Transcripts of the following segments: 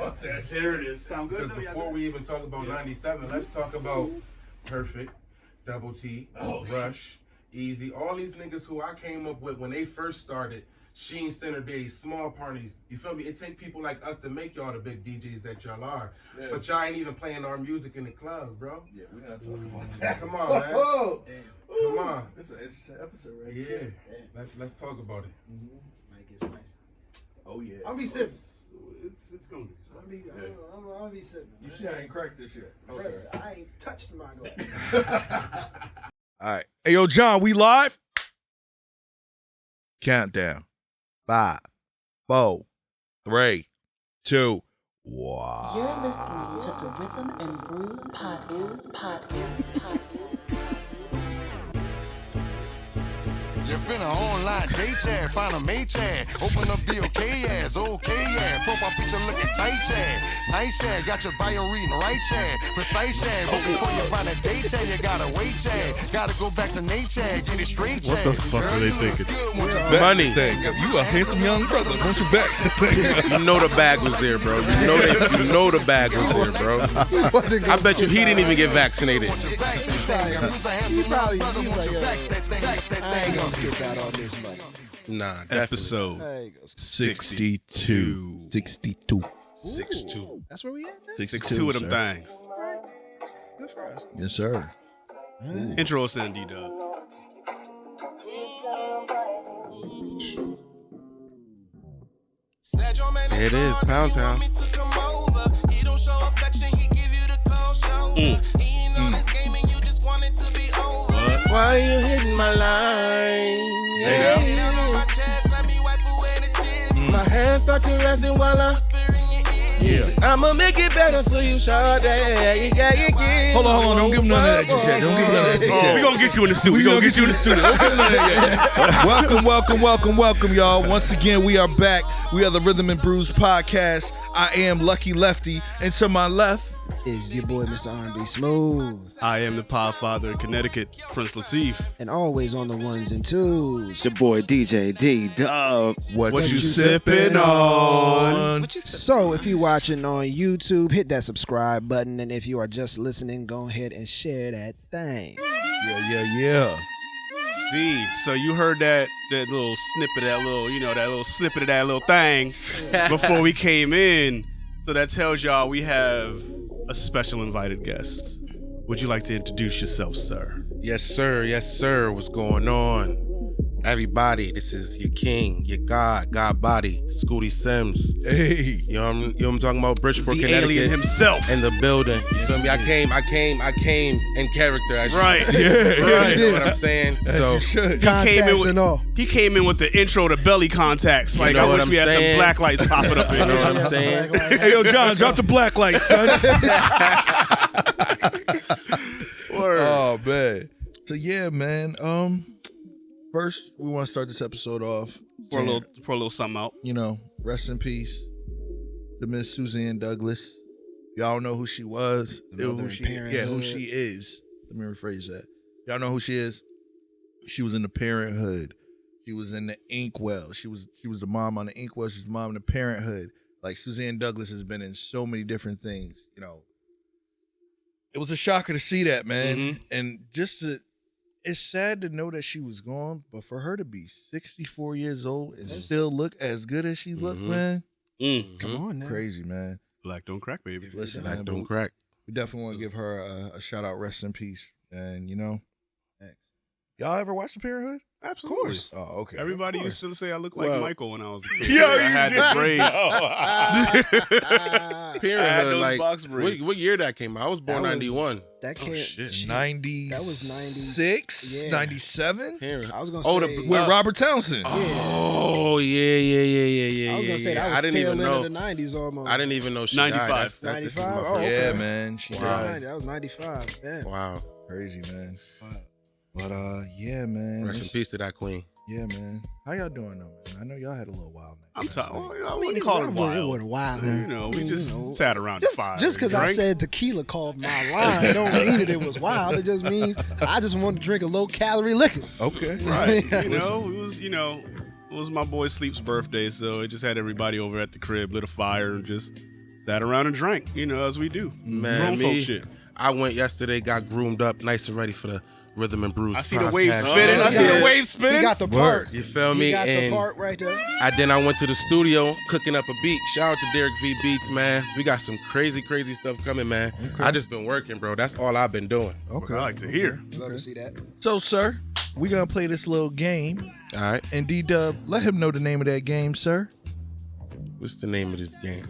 about that. There it is. Sound good? Because before we even talk about 97, let's talk about Perfect, Double T, Rush, Easy, all these niggas who I came up with when they first started Sheen Center Days, small parties. You feel me? It take people like us to make y'all the big DJs that y'all are. Yeah. But y'all ain't even playing our music in the clubs, bro. Yeah, we're not talking about that. Come on, man. Come on. This is an interesting episode, right? Yeah. Let's talk about it. Might get spicy. Oh yeah. I'll be sipping. It's gonna be. I'll be sipping. You see, I ain't cracked this yet. Okay. I ain't touched my glass. All right. Hey, yo, John, we live? Countdown. 5, 4, 3, 2, 1. You're listening to the Rhythm and Brewz podcast. You finna online day chat, find a mate chat, open up the okay ass, profile picture looking tight chat, nice chat, got your bio reading right chat, precise chat, but before you find a date chat, you gotta wait chat, gotta go back to Nate chat, get it straight chat. What the fuck are they thinking? Money. You a handsome young brother, don't you vex? You know the bag was there, bro. You know the bag was there, bro. I bet you he didn't even get vaccinated. He probably I ain't gonna skip out on this money. Nah, definitely. Episode 62. 62. 6'2". That's where we at now? 62 of them things. All right. Good for us. Yes, sir. Intro us in, D-Dub. There it is, Pound Town. Why you hitting my line? My hands start caressing while I'ma make it better for you, Sade. Hold on. Don't give him none of that shit. We're gonna get you in the studio. Don't give him none of that. Welcome, y'all. Once again, we are back. We are the Rhythm and Brewz podcast. I am Lucky Lefty, and to my left is your boy, Mr. R&B Smooth. I am the Podfather of Connecticut, Prince Latif. And always on the ones and twos. Your boy, DJ D-Dub. What you sipping on? So, if you're watching on YouTube, hit that subscribe button. And if you are just listening, go ahead and share that thing. Yeah. See, so you heard that little snippet, that little snippet of that little thing before we came in. So that tells y'all we have a special invited guest. Would you like to introduce yourself, sir? Yes, sir. What's going on? Everybody, this is your king, your God body, Scuti Sims. Hey. You know what I'm talking about? Bridgeport, The Connecticut. alien himself. In the building. You feel me? I came in character. As Right. You know what I'm saying? So He came in with the intro to belly contacts. Like, I wish we had some black lights popping up in you know here. what I'm saying? Hey, yo, John, drop the black light, son. Word. Oh, man. So, yeah, man. First, we want to start this episode off. Pour a little something out. You know, rest in peace to Miss Suzanne Douglas. Y'all know who she was. Who she is. Let me rephrase that. Y'all know who she is? She was in the Parenthood. She was in the Inkwell. She was the mom on the Inkwell. She's the mom in the Parenthood. Like, Suzanne Douglas has been in so many different things. You know, it was a shocker to see that, man. Mm-hmm. And it's sad to know that she was gone, but for her to be 64 years old and still look as good as she looked, man. Mm-hmm. Come on now. Crazy, man. Black don't crack, baby. Listen, Black man, don't crack. we definitely want to give her a shout out, rest in peace. And, you know, y'all ever watch The Parenthood? Absolutely. Of course. Oh, okay. Everybody used to say I looked like Michael when I was a kid. Yo, I had the braids. Parenthood, those like, box braids. what year that came out? I was born That was- 91. That can't. shit. 96, That was 90. Yeah. 97? Parenthood. I was gonna say. With Robert Townsend. Oh, yeah. I was gonna say that was I didn't tail even end know. of the 90s almost. I didn't even know she 95. died. This is my 95? first- Oh, okay. Yeah, man. She Wow. died. That was 95. Man. Wow. Crazy, man. But, yeah, man. Rest in peace to that queen. Yeah, man. How y'all doing, though, man? I know y'all had a little while, man. I'm tired. I I wouldn't mean, call it It wild. wasn't wild. You know, we just sat around the fire. Just because I Drank. said tequila called my line don't mean that it was wild. It just means I just wanted to drink a low calorie liquor. Okay. Right. It was my boy Sleep's birthday, so it just had everybody over at the crib, lit a fire, and just sat around and drank, as we do. Man, Grown folk me, shit. I went yesterday, got groomed up, nice and ready for the Rhythm and Brewz. I see the waves spinning. I see yeah. the waves spinning. He got the part. You feel me? He got And the part right there. then I went to the studio cooking up a beat. Shout out to Derek V Beats, man. We got some crazy stuff coming, man. Okay. I just been working, bro. That's all I've been doing. Okay. I like to hear. Love to see that. So, sir, we gonna play this little game. All right. And D-Dub, let him know the name of that game, sir. What's the name of this game?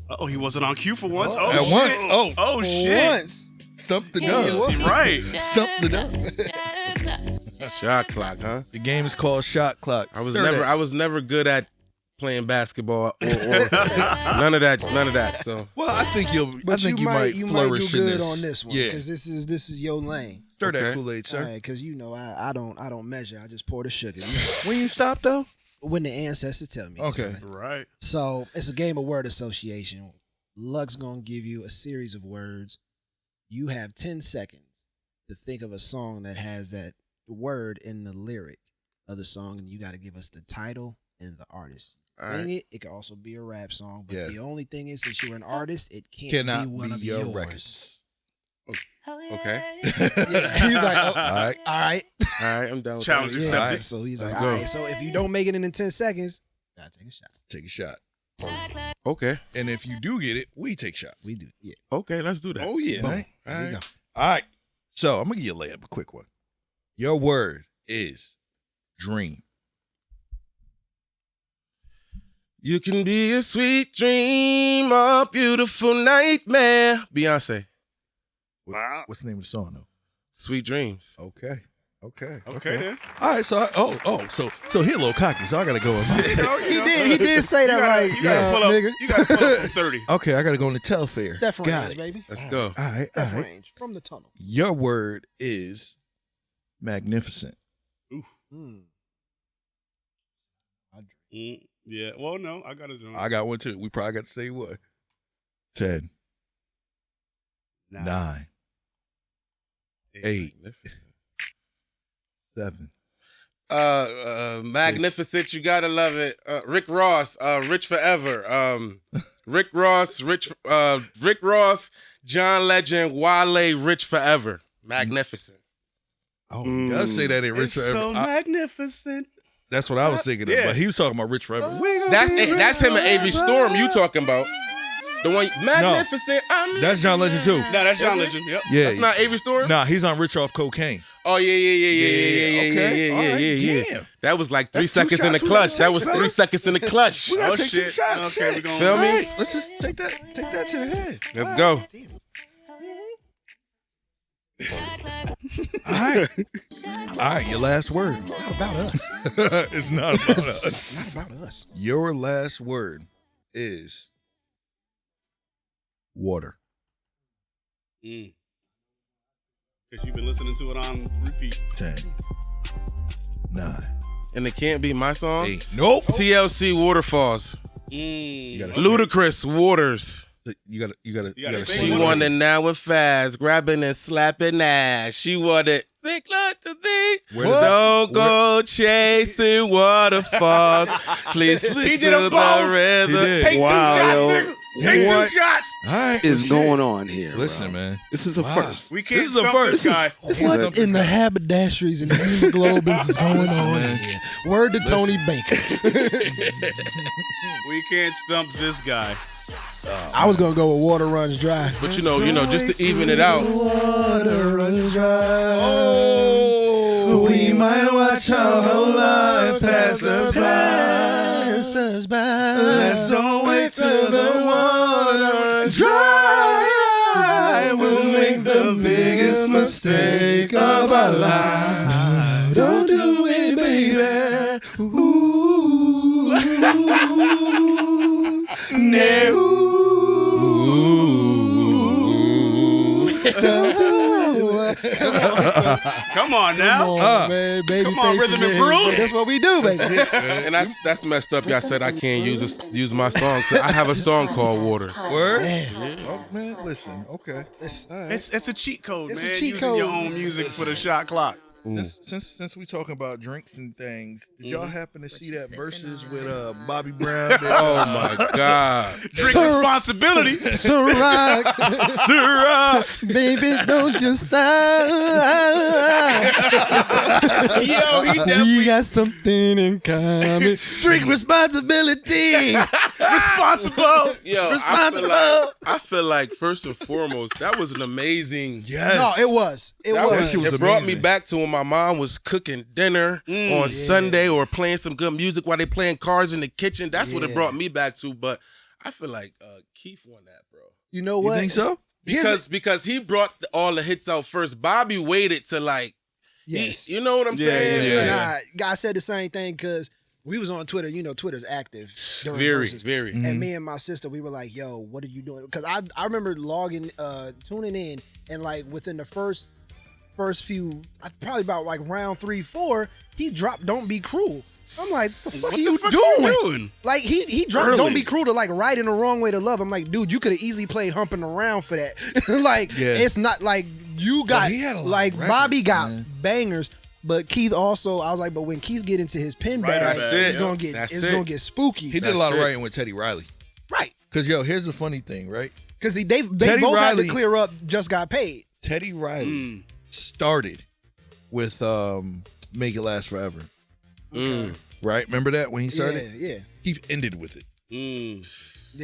Oh, he wasn't on cue for once. Oh, At shit. once. Oh, shit. Once. Stump the You're dub. right. Stump the dub. Shot clock, huh? The game is called Shot Clock. I was Stir never that. I was never good at playing basketball or none of that. So Well, I think But you might do flourish in good this. on this one Yeah. because this is your lane. Stir that Okay. Kool-Aid, sir. Because I don't measure. I just pour the sugar. When you stop though? When the ancestors tell me. to. Okay. Right. So it's a game of word association. Luck's gonna give you a series of words. You have 10 seconds to think of a song that has that word in the lyric of the song, and you got to give us the title and the artist. all Sing right. it. It can also be a rap song, but Yeah. the only thing is, since you're an artist, it Cannot be one be of your yours. records. Okay. Yeah, he's like, oh, All right. all right. All right, I'm done with Challenge that. Yeah, accepted. so he's Let's like, go. all right. So if you don't make it in 10 seconds, gotta take a shot. Take a shot. Okay. And if you do get it, we take shots. We do, yeah. Okay, let's do that. Oh yeah. Boom. Right? All There you right. go. All right. So I'm gonna give you a layup, a quick one. Your word is dream. You can be a sweet dream, a beautiful nightmare. Beyonce. Wow. What's the name of the song though? Sweet dreams. Okay. Okay. Okay, then. All right. So so he a little cocky. So I gotta go with mine. He did say that like, You gotta pull up. nigga. You gotta pull up from 30. Okay. I gotta go in the Telfair. Def Got range, it. baby. Let's go. All right. All Def right. range from the tunnel. Your word is magnificent. Mm. Yeah. Well, no, I got to do it. I got one too. We probably got to say what? 10, 9, 8, 7. Magnificent, you gotta love it. Rick Ross, Rich Forever. Rick Ross, John Legend, Wale, Rich Forever. Magnificent. Oh, you gotta say that in Rich It's Forever. so magnificent. That's what I was thinking of, Yeah. but he was talking about Rich Forever. That's him and Avery Storm you talking about. The one Magnificent. That's John Legend too. No, that's John Legend. Yep. Yeah. That's not Avery Storm? Nah, he's on Rich off cocaine. Oh yeah. Okay. All right. Damn. That was like 3 That's 2 seconds in the shots. clutch. That was 3 seconds in the clutch. We gotta Oh, take shit. 2 shots. Okay, we going. Feel me? All right, let's just take that to the head. Let's go. All right. All right, your last word. Not about us. It's not about us. Not about us. Your last word is water. Because you've been listening to it on repeat. 10, 9, And it can't be my song. 8. Nope. TLC Waterfalls. You gotta Ludacris Waters. You gotta sing She it. want it now and fast, grabbing and slapping ass. She want it think like to think. Where does Don't go chasing waterfalls. Please He stick did to a both. the rhythm. He did. Take Wow, 2 shots, yo. nigga. Take What 2 shots. All right. is going on here? Listen, bro? man. This is a first. We can't This is a stump first. this guy. What in the haberdasheries and the hemoglobins is going on man. here? Word to Tony Baker. We can't stump this guy. I was gonna go with water runs dry. But you know, just to even it out. Water runs dry. Oh, we might watch our whole life pass us Pass us by. Let's don't wait till the water dry. We'll make the biggest mistake of our life. Don't do it, baby. Ooh, no. Don't do it. Come on now. Come on, man. Baby Come on, faces Rhythm and in. Brewz. That's what we do, baby. and that's messed up. Y'all said I can't use my song. So I have a song called Waters. Word? Man. Oh, man, listen. Okay. It's, all right. It's a cheat code, It's a man. cheat Using code. your own music for the shot clock. Since we talking about drinks and things, did y'all happen to see that versus with Bobby Oh Brown? my God. Drink responsibility. Ciroc, baby, don't you stop. Yo, he definitely We got something in common. Drink responsibility. responsible. Yo, I feel like first and foremost, that was an amazing. Yes. No, it was. It That was. it brought me back to when my mom was cooking dinner on Sunday or playing some good music while they playing cards in the kitchen. That's what it brought me back to. But I feel like Keith won that, bro. You know what? You think so? Because he brought all the hits out first. Bobby waited to like, Yes. you know what I'm saying? Nah, guy said the same thing because we was on Twitter. You know, Twitter's active during verses. Very. And me and my sister, we were like, "Yo, what are you doing?" Because I remember logging, tuning in, and like within the first few, probably about like round 3-4, he dropped "Don't Be Cruel." I'm like, "The fuck are you doing?" Like he dropped Early. "Don't Be Cruel" to like right in the wrong way to love. I'm like, dude, you could have easily played "Humping Around" for that. It's not like you got he had a lot like of records, Bobby got man. bangers. But Keith also, I was like, but when Keith get into his pen bag, that's it's it. gonna get That's it's it. gonna get spooky. He did a lot of That's it. writing with Teddy Riley. Right. Cause here's the funny thing, right? Because they Teddy both had Riley- to clear up. Just got paid. Teddy Riley started with "Make It Last Forever." Right? Remember that when he started? Yeah. He ended with it. Yeah.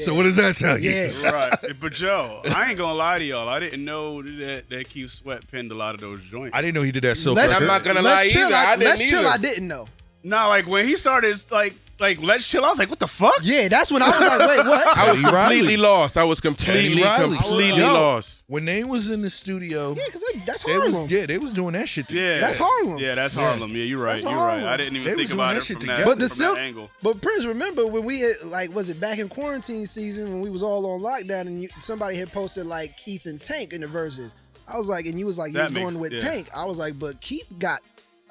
So what does that tell you? Yeah. Right. But Joe, I ain't gonna lie to y'all. I didn't know that Keith Sweat penned a lot of those joints. I didn't know he did that so Let's- I'm not gonna lie Let's chill. either. I Let's didn't chill. either. I didn't know. Nah, like when he started like Let's Chill, I was like, what the fuck? Yeah, that's when I was like, wait, what? I was Teddy Riley. completely lost. I was completely Riley. Yo. lost. When they was in the studio, Yeah, because that's they Harlem. was doing that shit. Yeah. That's Harlem. Yeah, that's Harlem. Yeah, you're right. That's You're Harlem. right. I didn't even They think was doing about that it shit from that, together. But from still, that angle. but Prince, remember when we had, like, was it back in quarantine season when we was all on lockdown and somebody had posted like Keith and Tank in the verses? I was like, and you was like, you That was makes- going with yeah. Tank. I was like, but Keith got.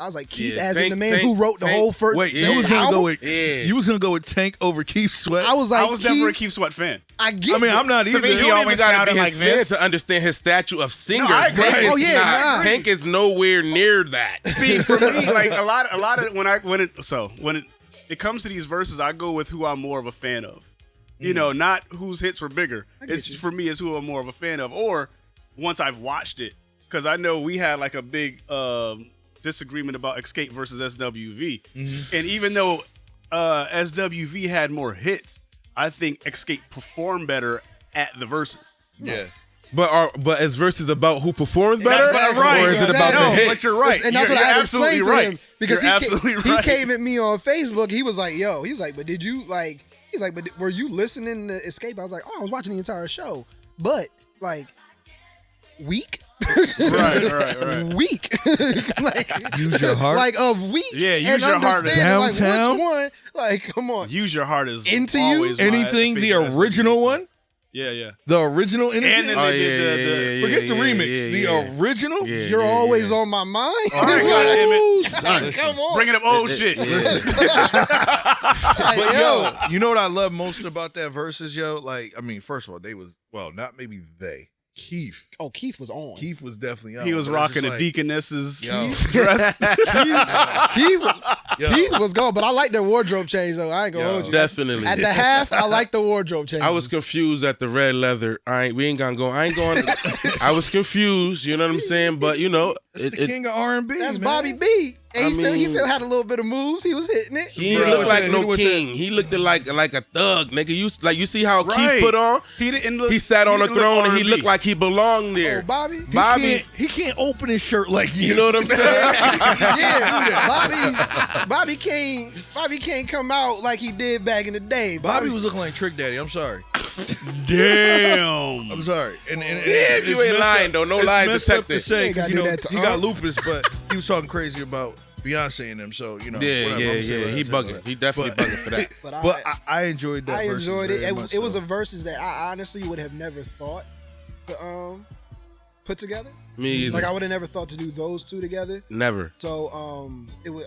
I was like, Keith, Yeah, as Tank- in the man Tank- who wrote the Tank- whole first. Wait, Yeah. you was gonna album? go with Yeah. you was gonna go with Tank over Keith Sweat? I was like, I was never a Keith, Keith Sweat fan. I get. I mean, I'm not To either. me, you He don't even always gotta sounded be like his fan this. to understand his statue of singer. No, I agree. Tank is Oh, yeah, not- nah. Tank is nowhere near that. See, for me, like a lot of when it comes to these verses, I go with who I'm more of a fan of. You know, not whose hits were bigger. It's for me, it's who I'm more of a fan of. Or once I've watched it, because I know we had like a big disagreement about Escape versus SWV, and even though SWV had more hits, I think Escape performed better at the verses. Yeah. But is verses about who performs better, right. or is it about no, the hits? But you're right. And that's you're, what I you're had to absolutely explain to right. him because You're absolutely he right. came at me on Facebook. He was like, "Yo," he's like, "But did you like?" He's like, "But were you listening to Escape?" I was like, "Oh, I was watching the entire show, but like weak." right. Weak, like Use your heart. like of weak. Yeah, use and your heart. understanding, like, Downtown? which one? Like, come on. Use Your Heart is Into You? always my Anything the favorite original SWV song. one? Yeah. The original anything? And then Oh, they did the Forget the remix. The original? You're always on my mind. All right, goddammit. Like, come on. Bringing up old shit. Like, But yo, you know what I love most about that verses, yo? Like, I mean, first of all, they was not maybe they. Keith. Oh, Keith was on. Keith was definitely on. He was but it's rocking just a like, deaconess's Yo. dress. Keith was gone, but I like their wardrobe change though. I ain't gonna Yo. hold you. Definitely. At the half, I like the wardrobe change. I was confused at the red leather. I ain't going. I was confused. You know what I'm saying? But you know, It's the king of R&B, That's man. Bobby B. And I he mean- still had a little bit of moves. He was hitting it. he didn't Bro, look like hit no it with king. He looked like a thug, nigga. You see how Right. Keith put on? He didn't look. He sat on a didn't look throne and he R&B. looked like he belonged there. Oh, Bobby. He can't open his shirt like You know what I'm saying? Yeah, Bobby can't come out like he did back in the day. Bobby was looking like Trick Daddy. I'm sorry. Damn. I'm sorry. And Yeah, if you ain't lying, though. No it's lies messed up detected. to say, You 'cause, gotta you do know, that to he got Unc. lupus, but he was talking crazy about Beyonce and them. So, you know, whatever, I'm saying He whatever, bugging. whatever. He definitely But- bugging for that. But I enjoyed that. I versus enjoyed it. very much It was so. a versus that I honestly would have never thought to put together. Me either. Like I would have never thought to do those two together. Never. So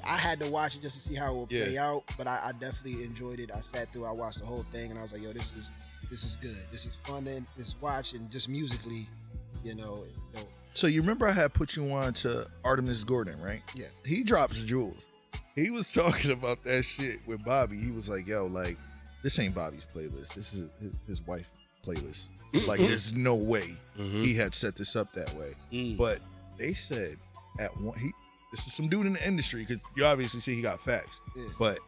I had to watch it just to see how it would play Yeah. out. But I definitely enjoyed it. I sat through, I watched the whole thing, and I was like, yo, this is good. This is fun to watch, and just musically, you know, it's dope. So you remember I had put you on to Artemis Gordon, right? Yeah. He drops jewels. He was talking about that shit with Bobby. He was like, yo, like, this ain't Bobby's playlist. This is his wife's playlist. Like, there's no way he had set this up that way. But they said at one, this is some dude in the industry, because you obviously see he got facts. Yeah. But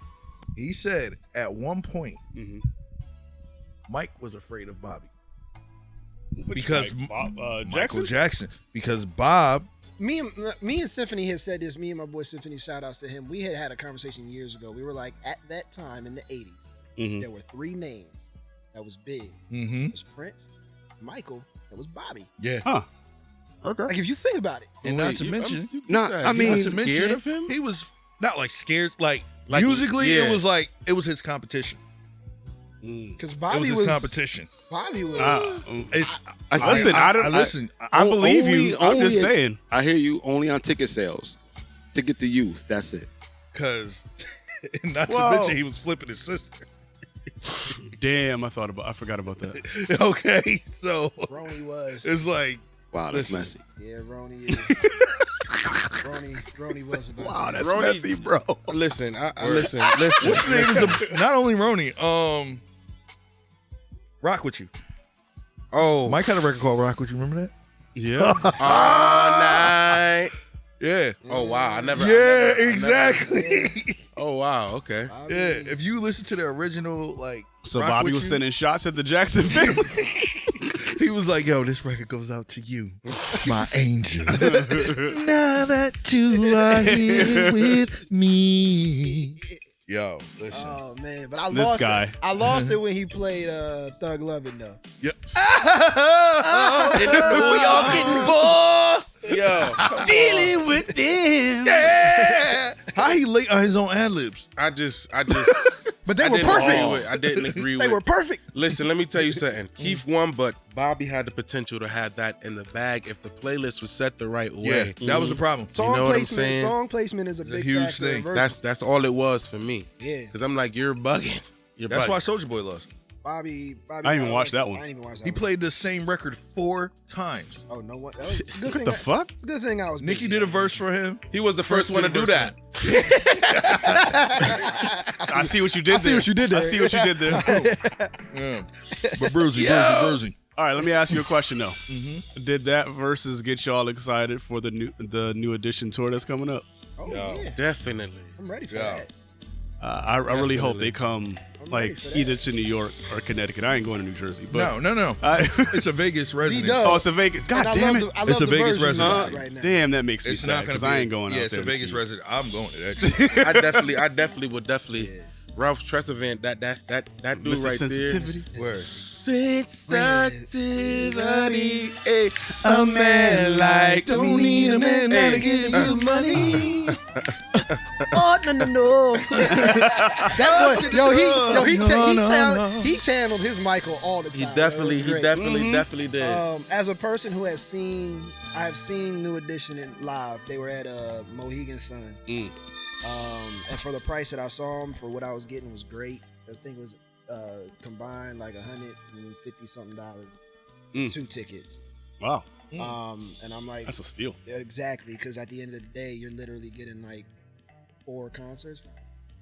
he said at one point, Mike was afraid of Bobby. Because Michael Jackson. Because Bob. Me and Symphony had said this. Me and my boy Symphony, shout outs to him. We had a conversation years ago. We were like, at that time in the 80s, there were 3 names that was big. It was Prince, Michael, that was Bobby. Yeah. Huh. Okay. Like, if you think about it. And not to mention, he he was not like scared. Like musically, it was like, it was his competition. Because Bobby it was his competition. Bobby was. Listen, I believe you. I'm just saying. I hear you. Only on ticket sales, ticket to youth. That's it. Because, not to mention, he was flipping his sister. Damn, I forgot about that. Okay, so Roni was. It's like, wow, that's messy. Yeah, Roni is. Roni was about. Wow, that's messy, bro. Listen. What's his name is not only Roni. Rock With You. Oh, Mike had a record called Rock With You. Remember that? Yeah. All night. Yeah. Oh wow, exactly. Oh wow, okay. Yeah, if you listen to the original, like, So Rock Bobby With was You, sending shots at the Jackson family. he was like, yo, this record goes out to you, my angel. Now that you are here with me. Yo, listen. Oh man, but I This lost guy. it. I lost it when he played Thug Lovin' though. Yep. In the New York Yo, Dealing with this. Yeah. How he late on his own ad-libs? I just. But they I were didn't agree perfect. with- I didn't agree They with. were perfect. Listen, let me tell you something. Keith won, but Bobby had the potential to have that in the bag if the playlist was set the right way. Yeah, that was the problem. Song know what I'm placement. saying? Song placement is a a big huge factor. thing. in verse. That's all it was for me. Yeah. Because I'm like, you're bugging. That's why Soulja Boy lost. Bobby. I didn't even watch that one. I didn't even watch that He one. played the same record 4 times. Oh no! What? That was a good What thing. the fuck? Good thing I was. Nikki busy. did a verse for him. He was the first one to do that. I see what you did there. see what you did there. I see what you did there. Yeah. But Brewzy. All right, let me ask you a question though. Did that versus get y'all excited for the new edition tour that's coming up? Oh Yo. yeah. Definitely. I'm ready for Yeah. that. I really hope they come like ready for that. either to New York or Connecticut. I ain't going to New Jersey, but No. I, It's a Vegas resident. D-Dub. oh, it's a Vegas. God And damn it! I It's love a the Vegas version residency. right now. Damn, that makes me It's sad not going because to be. I ain't going out Yeah, it's there. a to Vegas see. resident. I'm going to that. I definitely would Ralph Tresvant, that dude Mr. right Sensitivity. Word. Sensitivity, a man like Don't need a man to give you money. Oh no! That boy, he channeled his Michael all the time. He definitely did. As a person who has seen, I have seen New Edition in live. They were at Mohegan Sun. And for the price that I saw them, for what I was getting was great. I think it was combined like $150 something. 2 tickets. Wow, And I'm like, that's a steal. exactly, because at the end of the day, you're literally getting like 4 concerts.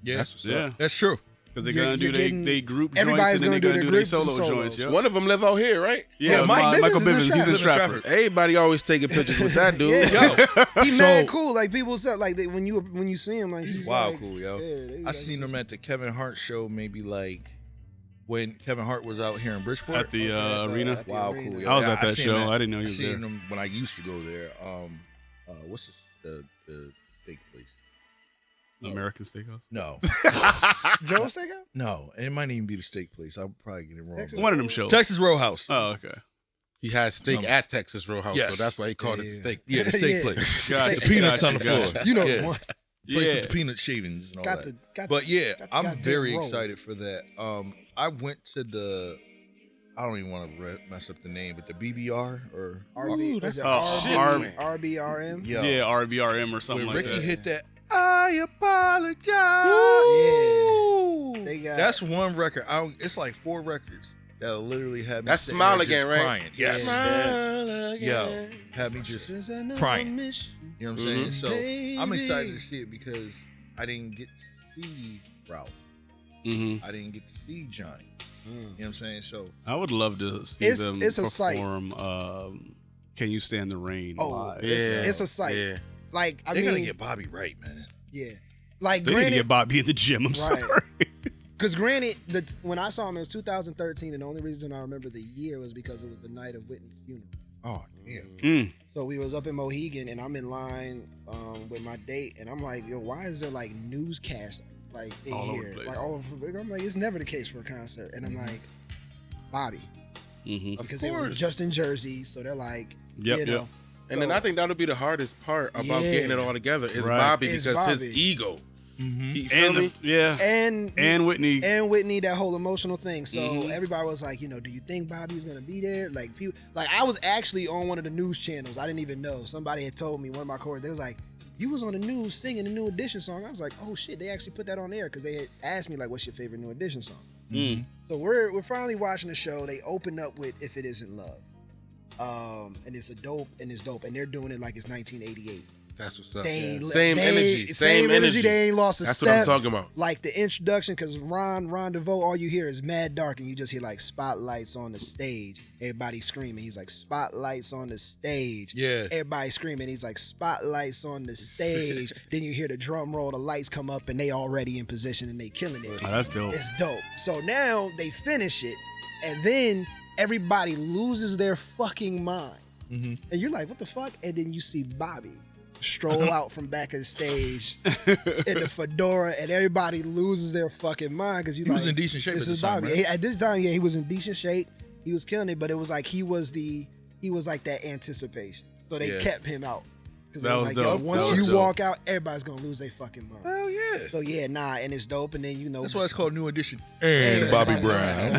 Yeah, Yeah, that's true. because they're You're gonna do getting- they group joints everybody's and then gonna they're do gonna their do their group solo solos. joints. Yeah, One of them live out here, right? yeah. Bivens Michael is in Bivens, he's in Stratford. Stratford. Everybody always taking pictures with that dude. Yeah. He mad So- cool. Like people said, like when you see him, like he's Wild like, cool, yo. Yeah, they I like- seen him at the Kevin Hart show, maybe like when Kevin Hart was out here in Bridgeport. At the arena. at the Wow, arena. cool. Yo. I was Yeah, at that seen show. him I didn't know he I was seen there. him when I used to go there. What's the steak place? American Steakhouse. No, Joe Steakhouse? no, it might even be the steak place. I'm probably getting it wrong. Texas- but- One of them shows. Texas Roadhouse. Oh, okay. He had steak at Texas Roadhouse, Yes. so that's why he called it Yeah. the steak. Yeah, the steak Yeah. place. Gotcha, The peanuts gotcha, on the floor. gotcha. You know, Yeah. one. Place Yeah. with the peanut shavings and all Got that. the But yeah, got the I'm goddamn very roll. excited for that. I went to the. I don't even want to mess up the name, but the BBR or RB, that's- is it oh, RBRM. Yo, Yeah, RBRM or something when like Ricky that. hit that, I apologize. Yeah. They got That's one record. It's like 4 records that literally had me. That's sitting Smile there just Again, right? crying. Yes. Smile Yo, again. had me just crying. You know what I'm saying? So I'm excited to see it because I didn't get to see Ralph. Mm-hmm. I didn't get to see Johnny. You know what I'm saying? So I would love to see them it's a sight. perform Can You Stand the Rain live. It's a sight. Yeah. Like I they mean, gotta get Bobby right, man. yeah. Like They need to granted, get Bobby in the gym. I'm Right. sorry. because granted, when I saw him, it was 2013, and the only reason I remember the year was because it was the night of Whitney's funeral. Oh damn. Mm. So we was up in Mohegan, and I'm in line with my date, and I'm like, yo, why is there like newscasts like in All over here, the place. like all over? I'm like, it's never the case for a concert, and I'm like, Bobby, Mm-hmm. because they were just in Jersey, so they're like, Yep, you yep. know. And then I think that'll be the hardest part about Yeah. getting it all together is Right. Bobby It's because his Bobby. ego. Mm-hmm. You feel me? and Whitney. and Whitney, that whole emotional thing. So Mhm. everybody was like, you know, do you think Bobby's gonna be there? Like, people, like I was actually on one of the news channels. I didn't even know. Somebody had told me, one of my coworkers, they was like, you was on the news singing the New Edition song. I was like, oh shit, they actually put that on there because they had asked me like, what's your favorite New Edition song? Mm. So we're finally watching the show. They open up with If It Isn't Love, and it's dope, and they're doing it like it's 1988. That's what's up. They ain't Same energy. Same energy. They ain't lost a That's step. what I'm talking about. Like the introduction, because Ron DeVoe, all you hear is mad dark, and you just hear like spotlights on the stage. Everybody screaming. He's like, spotlights on the stage. Yeah. Everybody screaming. He's like, spotlights on the stage. Then you hear the drum roll, the lights come up, and they already in position, and they killing it. Oh, that's dope. It's dope. So now they finish it, and then everybody loses their fucking mind. Mm-hmm. And you're like, what the fuck? And then you see Bobby stroll out from back of the stage in the fedora, and everybody loses their fucking mind because He was in decent shape this at this is time, Bobby. right? At this time, yeah, he was in decent shape. He was killing it, but it was like he was like that anticipation. So they kept him out. Because it That was was like, dope. yo, once That was you dope. walk out, everybody's gonna lose their fucking mind. Hell yeah. So yeah, and it's dope. And then That's why it's called New Edition. And And Bobby Brown.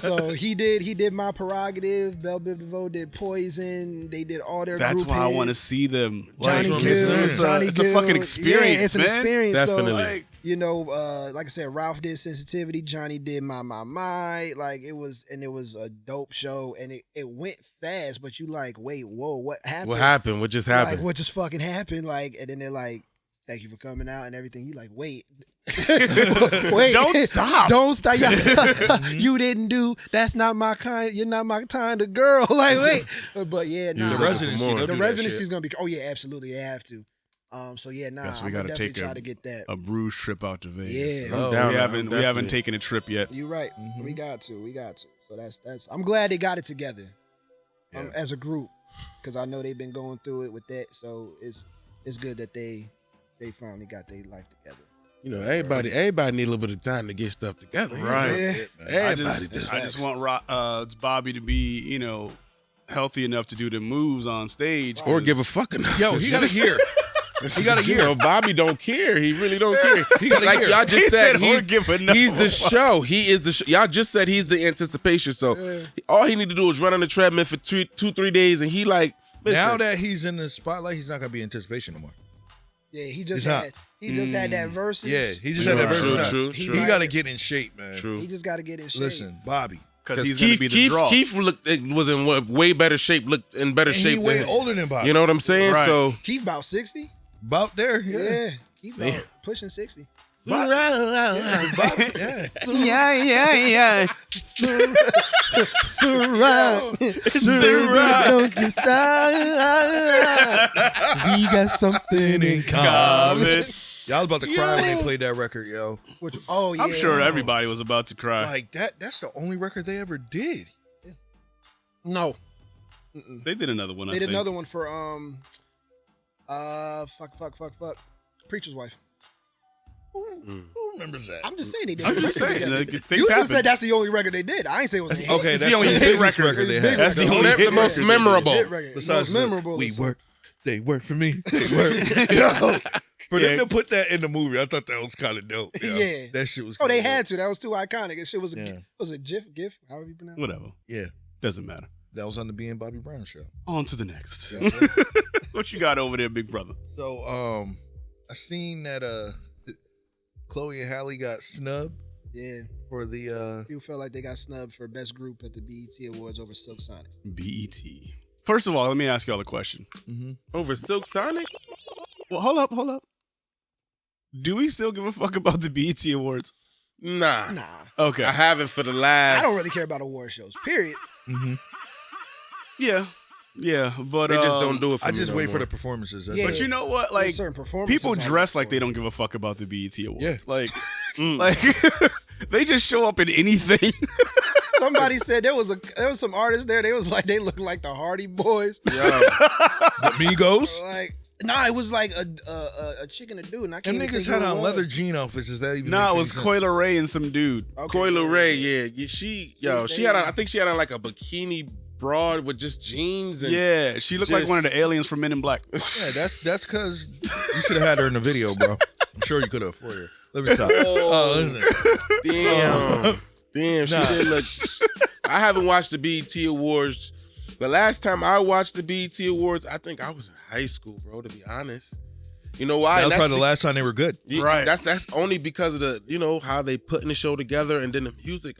So he did My Prerogative. Bell Biv DeVoe did Poison. They did all their That's group why I hits. want to see them. Johnny Like, Gill, it's Johnny a Gill. fucking experience, Yeah, it's an man. experience. Definitely. So, Like, you know, like I said, Ralph did Sensitivity. Johnny did My. Like it was a dope show, and it went fast. But you like, wait, whoa, what happened? What happened? What just happened? Like, what just fucking happened? Like, and then they're like, thank you for coming out and everything. You like, wait. Wait, Don't stop. Don't stop. You didn't do. That's not my kind. You're not my kind of girl. Like, wait. But yeah, nah. The residency. they'll The do that residency shit. is gonna be. Oh yeah, absolutely. They have to. So yeah, nah. Yes, we I'm gotta gonna definitely take try to get that. a Brewz trip out to Vegas. Yeah. I'm Oh, down, we man. haven't I'm we haven't definitely- taken a trip yet. You're right. Mhm. We got to. So that's. I'm glad they got it together, Yeah. as a group, because I know they've been going through it with that. So it's good that they finally got their life together. You know, everybody need a little bit of time to get stuff together. you Right. know? Yeah. I Everybody does. just want Bobby to be, healthy enough to do the moves on stage. Or give a fuck enough. Yo, he got a year. He got a You year. know, Bobby don't care. He really don't care. He got a like year. y'all just He said, said, "Or give enough." he's the show. He is the show. Y'all just said he's the anticipation. So all he need to do is run on the treadmill for 2-3 days, and he like listen, Now that he's in the spotlight, he's not gonna be anticipation no more. Yeah, he just He's not. had that verses. Yeah, he just True, had that true, verse. true, He true. got to get in shape, man. True. He just got to get in shape. Listen, Bobby. Because he's going to be the draw. Keith was in way better shape. Looked in better And he shape. way than, older than Bobby. You know what I'm saying? Right. So Keith about 60. About there, Yeah, yeah. Keith about pushing 60. Bobby, yeah. yeah. Surround, don't you stop. We got something in common. Y'all was about to cry when they played that record, yo. Which, oh yeah, I'm sure everybody was about to cry. Like that's the only record they ever did. No, They did another one. they did another one for fuck, Preacher's Wife. Who remembers that? I'm just saying they did. I'm a just record saying. together. Like, things You just happen. said that's the only record they did. I ain't say it was a hit. Okay, It's that's the only the hit biggest record. they Big had. That's the record. only the hit most record. memorable. Hit record. Besides Most memorable. we so- work, they work for me. They work. Yo, for Yeah. them to put that in the movie, I thought that was kind of dope. yo. Yeah. That shit was. Oh, they kinda had dope. to. That was too iconic. That shit was a Yeah. was a GIF, however you pronounce it. Whatever. Yeah, Doesn't matter. that was on the Being Bobby Brown show. On to the next. What you got over there, big brother? So, I seen that Chloe and Halle got snubbed Yeah. for the. People felt like they got snubbed for best group at the BET Awards over Silk Sonic. BET. First of all, let me ask y'all a question. Over Silk Sonic? Well, hold up. Do we still give a fuck about the BET Awards? Nah. Okay. I haven't for the last. I don't really care about award shows. Period. Yeah, but They just don't do it for I me just no wait more. for the performances. That's Yeah. But it. you know what? There's Like, certain performances people I dress look like they for. don't give a fuck about the BET Awards. Yeah. Like, like they just show up in anything. Somebody said there was some artists there. They was like they look like the Hardy Boys. The Migos. Like it was like a chick and a dude. And I Them can't even niggas think who had it on was. leather jean outfits. Is that even? Nah, it makes was any sense? Coi Leray and some dude. Okay. Coi Leray, yeah. She had on, I think she had on like a bikini broad with just jeans and Yeah, she looked like one of the aliens from Men in Black. Yeah, that's because you should have had her in the video, bro. I'm sure you could have for her. Let me stop. Listen. Damn, she Nah. did look. I haven't watched the BET Awards. The last time I watched the BET Awards, I think I was in high school, bro, to be honest. You know why? That was And probably the last time they were good. Right. That's only because of the, how they putting the show together and then the music.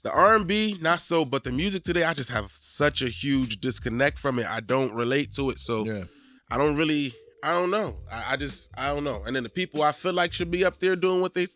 The R&B, not so, but the music today, I just have such a huge disconnect from it. I don't relate to it. So Yeah. I don't know. I don't know. And then the people I feel like should be up there doing what they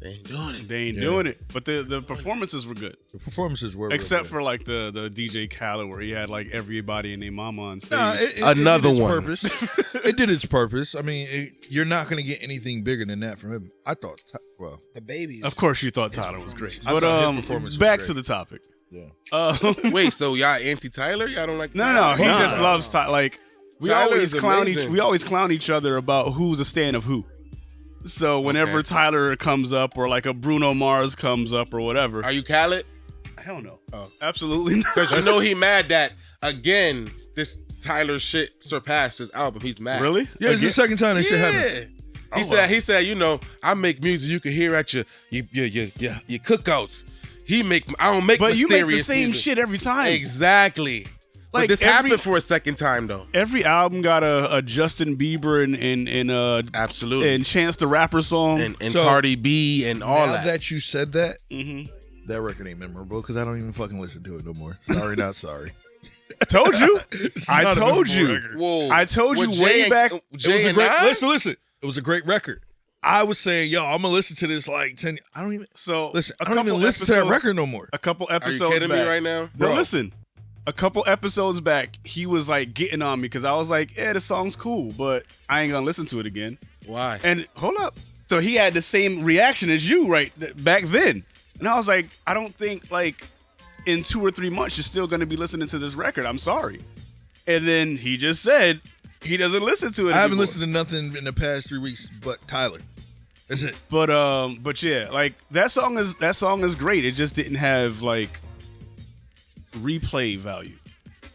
ain't doing it. They ain't doing it. But the performances were good. The performances were real Except good. for like the DJ Khaled where he had like everybody and their mama on stage. Nah, Another it did its one. Purpose. It did its purpose. I mean, you're not going to get anything bigger than that from him. I thought. Well, The baby. Of course you thought Tyler was great. I But thought his performance was back great. to the topic. yeah. Wait, so y'all anti-Tyler? Y'all don't like No, Tyler? he just loves Tyler. Like Tyler is amazing. we always clown each other about who's a stan of who. So whenever Okay. Tyler comes up or like a Bruno Mars comes up or whatever, Are you Khaled? hell no, Oh. absolutely not. Because you know he mad that, again, this Tyler shit surpassed his album. He's mad. Really? Yeah, it's the second time that shit happened. He said, I make music you can hear at your cookouts. I don't make But you make the mysterious same music. shit every time. Exactly. Like But this every- happened for a second time though. Every album got a Justin Bieber and Absolutely. and Chance the Rapper song. And So, Cardi B and all Now that. that you said that, Mhm. that record ain't memorable because I don't even fucking listen to it no more. Sorry, not sorry. Told you. It's I not a told memorable you. record. Whoa. I told you With way Jay and- back. Jay It was a and great. Nas? Listen. It was a great record. I was saying, yo, I'm gonna listen to this like 10. I don't even So listen. a I don't even couple listen to that episodes- record no more. A couple Are episodes you kidding back. me right now? Bro, Bro. listen. A couple episodes back, he was like getting on me because I was like, "Yeah, the song's cool, but I ain't gonna listen to it again." Why? And hold up, so he had the same reaction as you back then, and I was like, "I don't think like in 2 or 3 months you're still gonna be listening to this record. I'm sorry." And then he just said he doesn't listen to it. I haven't anymore. listened to nothing in the past 3 weeks but Tyler. That's it. But yeah, like that song is great. It just didn't have like replay value.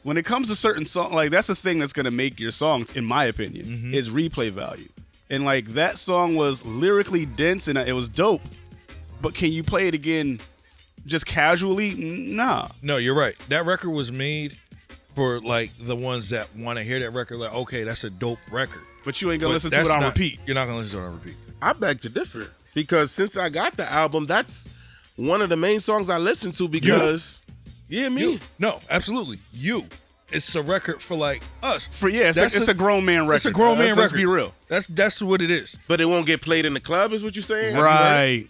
When it comes to certain songs, like that's the thing that's gonna make your songs, in my opinion, is replay value. And like that song was lyrically dense and it was dope. But can you play it again just casually? Nah. No, you're right. That record was made for like the ones that want to hear that record. Like, okay, that's a dope record. But you ain't gonna But listen to that's it on not- repeat. You're not gonna listen to it on repeat. I beg to differ because since I got the album, that's one of the main songs I listen to because me. You. No, absolutely. You. It's a record for like us. It's a grown man record. It's a grown man Let's record. be real. That's what it is. But it won't get played in the club, is what you're saying? Right.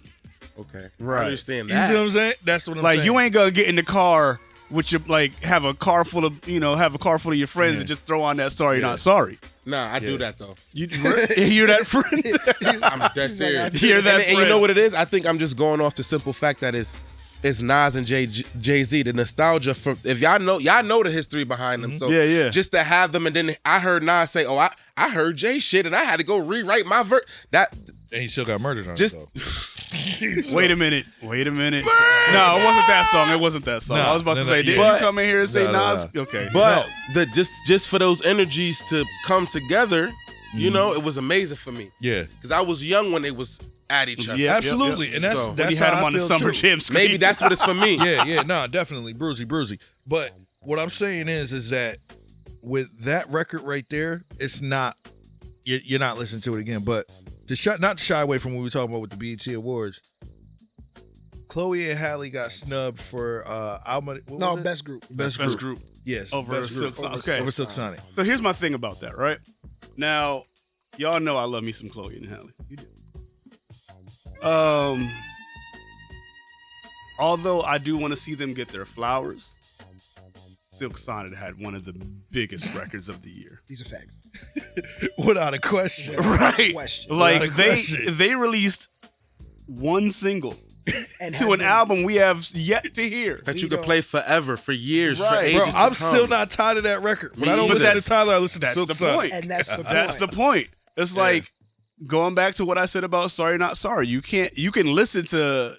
Okay. Right. I understand You that. see what I'm saying? That's what I'm Like saying. you ain't gonna get in the car with your have a car full of your friends and just throw on that sorry not sorry. Nah, I do that though. You're that friend. I'm dead serious. You're that and you friend. know what it is? I think I'm just going off the simple fact that it's Nas and Jay-Z, the nostalgia for if y'all know the history behind them. So Yeah. just to have them and then I heard Nas say, "Oh, I heard Jay shit and I had to go rewrite my verse." That And he still got murdered on just it, though. Wait a minute. No, it wasn't that song. It wasn't that song. I was about to say, did But- you come in here and say No. Nas? Okay. But just for those energies to come together, you know, it was amazing for me Yeah. because I was young when they was at each other. Yeah. Absolutely. And that's So, When that's you had how him I on the feel, summer too. jam screen. Maybe that's what it's for me. Yeah, no, definitely. Bruzy. But what I'm saying is that with that record right there, it's not you're not listening to it again. But not to shy away from what we were talking about with the BET Awards, Chloe and Halle got snubbed for album. Best group. Best group. Yes, Over best Silk group. Sonic. Okay. Over Silk Sonic. So here's my thing about that, right? Now, y'all know I love me some Chloe and Halle. You do. Although I do want to see them get their flowers, Silk Sonic had one of the biggest records of the year. These are facts. Without a question. Right. Like Without a question. they released one single And to an album we have yet to hear. That you could play forever, for years, for Right. ages Bro, to I'm come. still not tired of that record. When I don't But listen to that's- Tyler, I listen to That's Silk the Sonic. point. And that's the point. That's the point. It's like going back to what I said about Sorry Not Sorry. You can listen to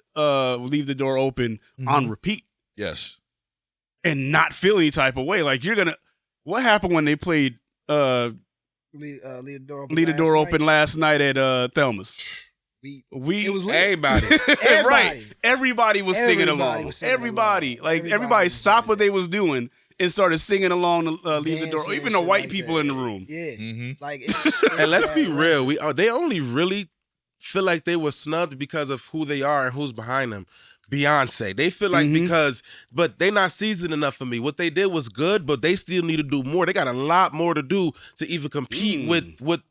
Leave the Door Open on repeat Yes. and not feel any type of way. Like what happened when they played Leave the door open. Leave the Door last Open night. last night at Thelma's? It We was lit. Everybody. right. Everybody was singing Everybody along. was singing Everybody. along. Like Everybody everybody was stopped doing what they was doing and started singing along to Leave the Door. Dancing Even and the shit white like people that. in the room. Yeah. Mm-hmm. Like, And let's be real, they only really feel like they were snubbed because of who they are and who's behind them. Beyonce. They feel like but they not seasoned enough for me. What they did was good, but they still need to do more. They got a lot more to do to even compete with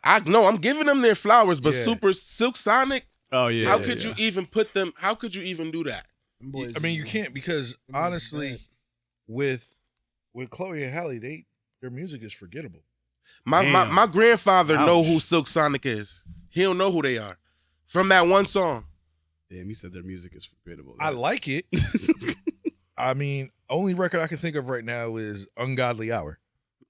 I know I'm giving them their flowers, but Super Silk Sonic, Oh yeah. how could you even put them, how could you even do that? I mean, you can't, because honestly, with Chloe and Halle, their music is forgettable. My grandfather Ouch. know who Silk Sonic is. He don't know who they are from that one song. Damn, you said their music is forgettable. I like it. I mean, only record I can think of right now is Ungodly Hour.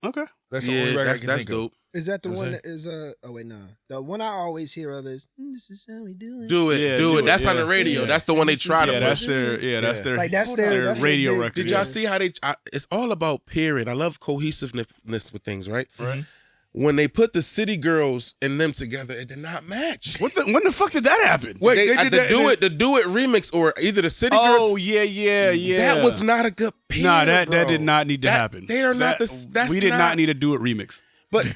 Okay. That's the only record I can that's think dope. is that the I'm one saying- that is oh wait, no. The one I always hear of is this is how we do it. Do it, Yeah, do do it. it, That's on yeah. the radio. Yeah. That's the one they try to Yeah, push. that's their Like that's their radio big- record. Did y'all see how it's all about period. I love cohesiveness with things, right? Right. When they put the City Girls and them together, it did not match. When the fuck did that happen? Wait, they did that in the Do It remix, or either the City Oh Girls. yeah. That was not a good pair. Nah, that bro. did not need to That- happen. They are not That- the. That's we did not need to do it remix. But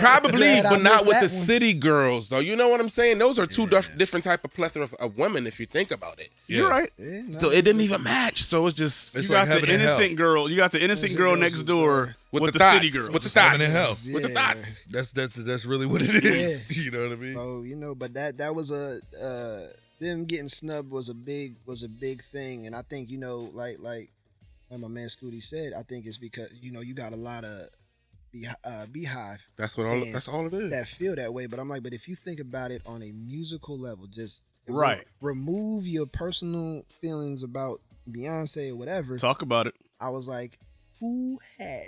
probably, glad I but not missed with that the one. City Girls, though. You know what I'm saying? Those are two different type of plethora of women, if you think about it. You're right. Yeah, no. So it didn't even match. So it's just It's You like got Heaven the and Hell. innocent girl. You got the innocent girl next door with the thoughts, city girl. with the It's Heaven thoughts, and Hell. with the Yeah. thoughts. That's really what it is. You know what I mean? So but that was them getting snubbed was a big thing, and I think like my man Scuti said, I think it's because you got a lot of beehive That's what all. And That's all it is. that feel that way. But I'm like, but if you think about it on a musical level, just Right. remove your personal feelings about Beyonce or whatever. Talk about it. I was like, who had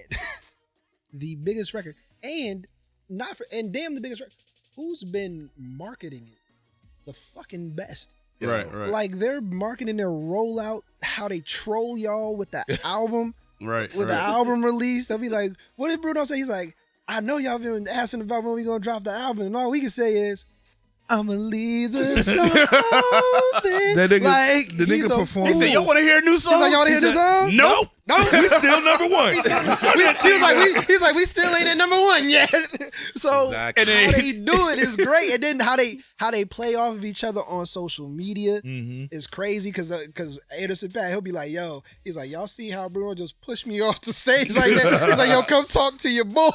the biggest record and damn the biggest record? Who's been marketing it the fucking best? Right. Like they're marketing their rollout, how they troll y'all with the album, Right. with the album release. They'll be like, what did Bruno say? He's like, I know y'all been asking about when we gonna drop the album, and all we can say is, I'ma leave the song open. That nigga- like, the nigga he's a performed- He fool. said, "Y'all want to hear a new song?" He's like, y'all want to hear this song? Nope. No, We still number one. he's like, we still ain't at number one yet. So Exactly. And then- how they do it is great, and then how they play off of each other on social media is crazy. Because Anderson Paak, he'll be like, yo, he's like, y'all see how Bruno just pushed me off the stage like that? He's like, yo, come talk to your boy.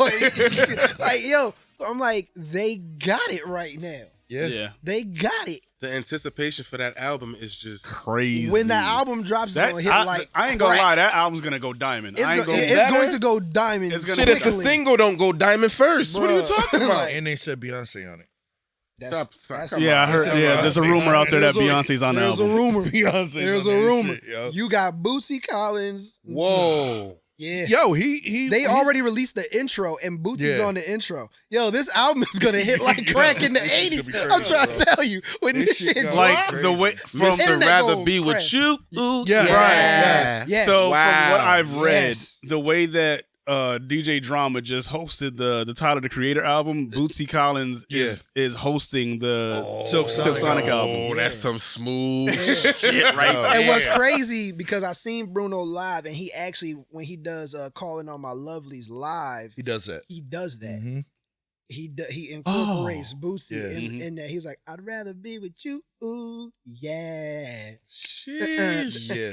Like, yo, so I'm like, they got it right now. Yeah. They got it. The anticipation for that album is just Crazy. When the album drops, That, it's gonna hit like I ain't gonna crack. lie, that album's gonna go diamond. I ain't gonna. It's going to go diamond. It's gonna shit. go If the quickly. single don't go diamond first, what are you talking about? And they said Beyonce on it. That's Yeah, I heard. Yeah, there's a rumor out there that Beyonce's on the There's album. a rumor. Beyonce. There's a rumor. You got Bootsy Collins. Whoa. Yeah. Yo, he They already released the intro, and Bootsy's Yeah. on the intro. Yo, this album is gonna hit like crack in the this shit 80s. gonna be I'm crazy, trying bro. to tell you, when This this shit shit gonna Like drops, the way from Mr. internet Rather gonna Be with crack. You. Ooh, Yes. Yes. Yes. So Wow. from what I've read, Yes. the way that DJ Drama just hosted the Tyler the Creator album, Bootsy Collins is hosting the Silk Sonic album. Oh, that's some smooth Yeah. shit right there. And what's crazy, because I seen Bruno live, and he actually, when he does Calling on My Lovelies live, He does that. he does that. Mhm. he incorporates Boosie yeah. in that. He's like, I'd rather be with you. Ooh, yeah. Yeah.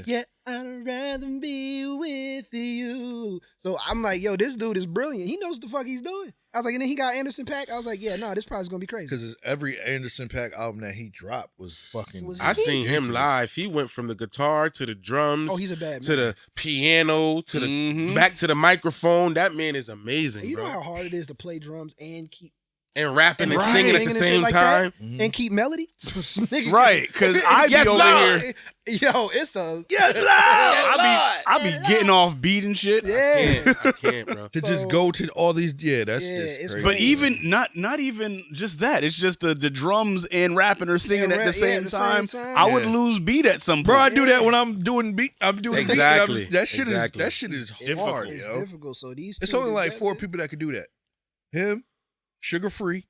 Yeah, I'd rather be with you. So I'm like, yo, this dude is brilliant. He knows what the fuck he's doing. I was like, and then he got Anderson .Paak. I was like, yeah, no, this probably gonna be crazy. Because every Anderson .Paak album that he dropped was fucking. I seen him live. He went from the guitar to the drums. Oh, he's a bad man. To the piano to the back to the microphone. That man is amazing. And you bro. know how hard it is to play drums and keep rapping and singing at the same time and keep melody. Right, because I be over here. Yo, it's a I be getting off beat and shit. Yeah, I can't, bro. To just go to all these, that's it's crazy. But even not even just that. It's just the drums and rapping or singing at the same time. I would lose beat at some point. Bro, I do that when I'm doing beat. I'm doing exactly. Beat. That shit is hard. It's yo. difficult. So it's only like 4 people that could do that. Him, Sugar Free,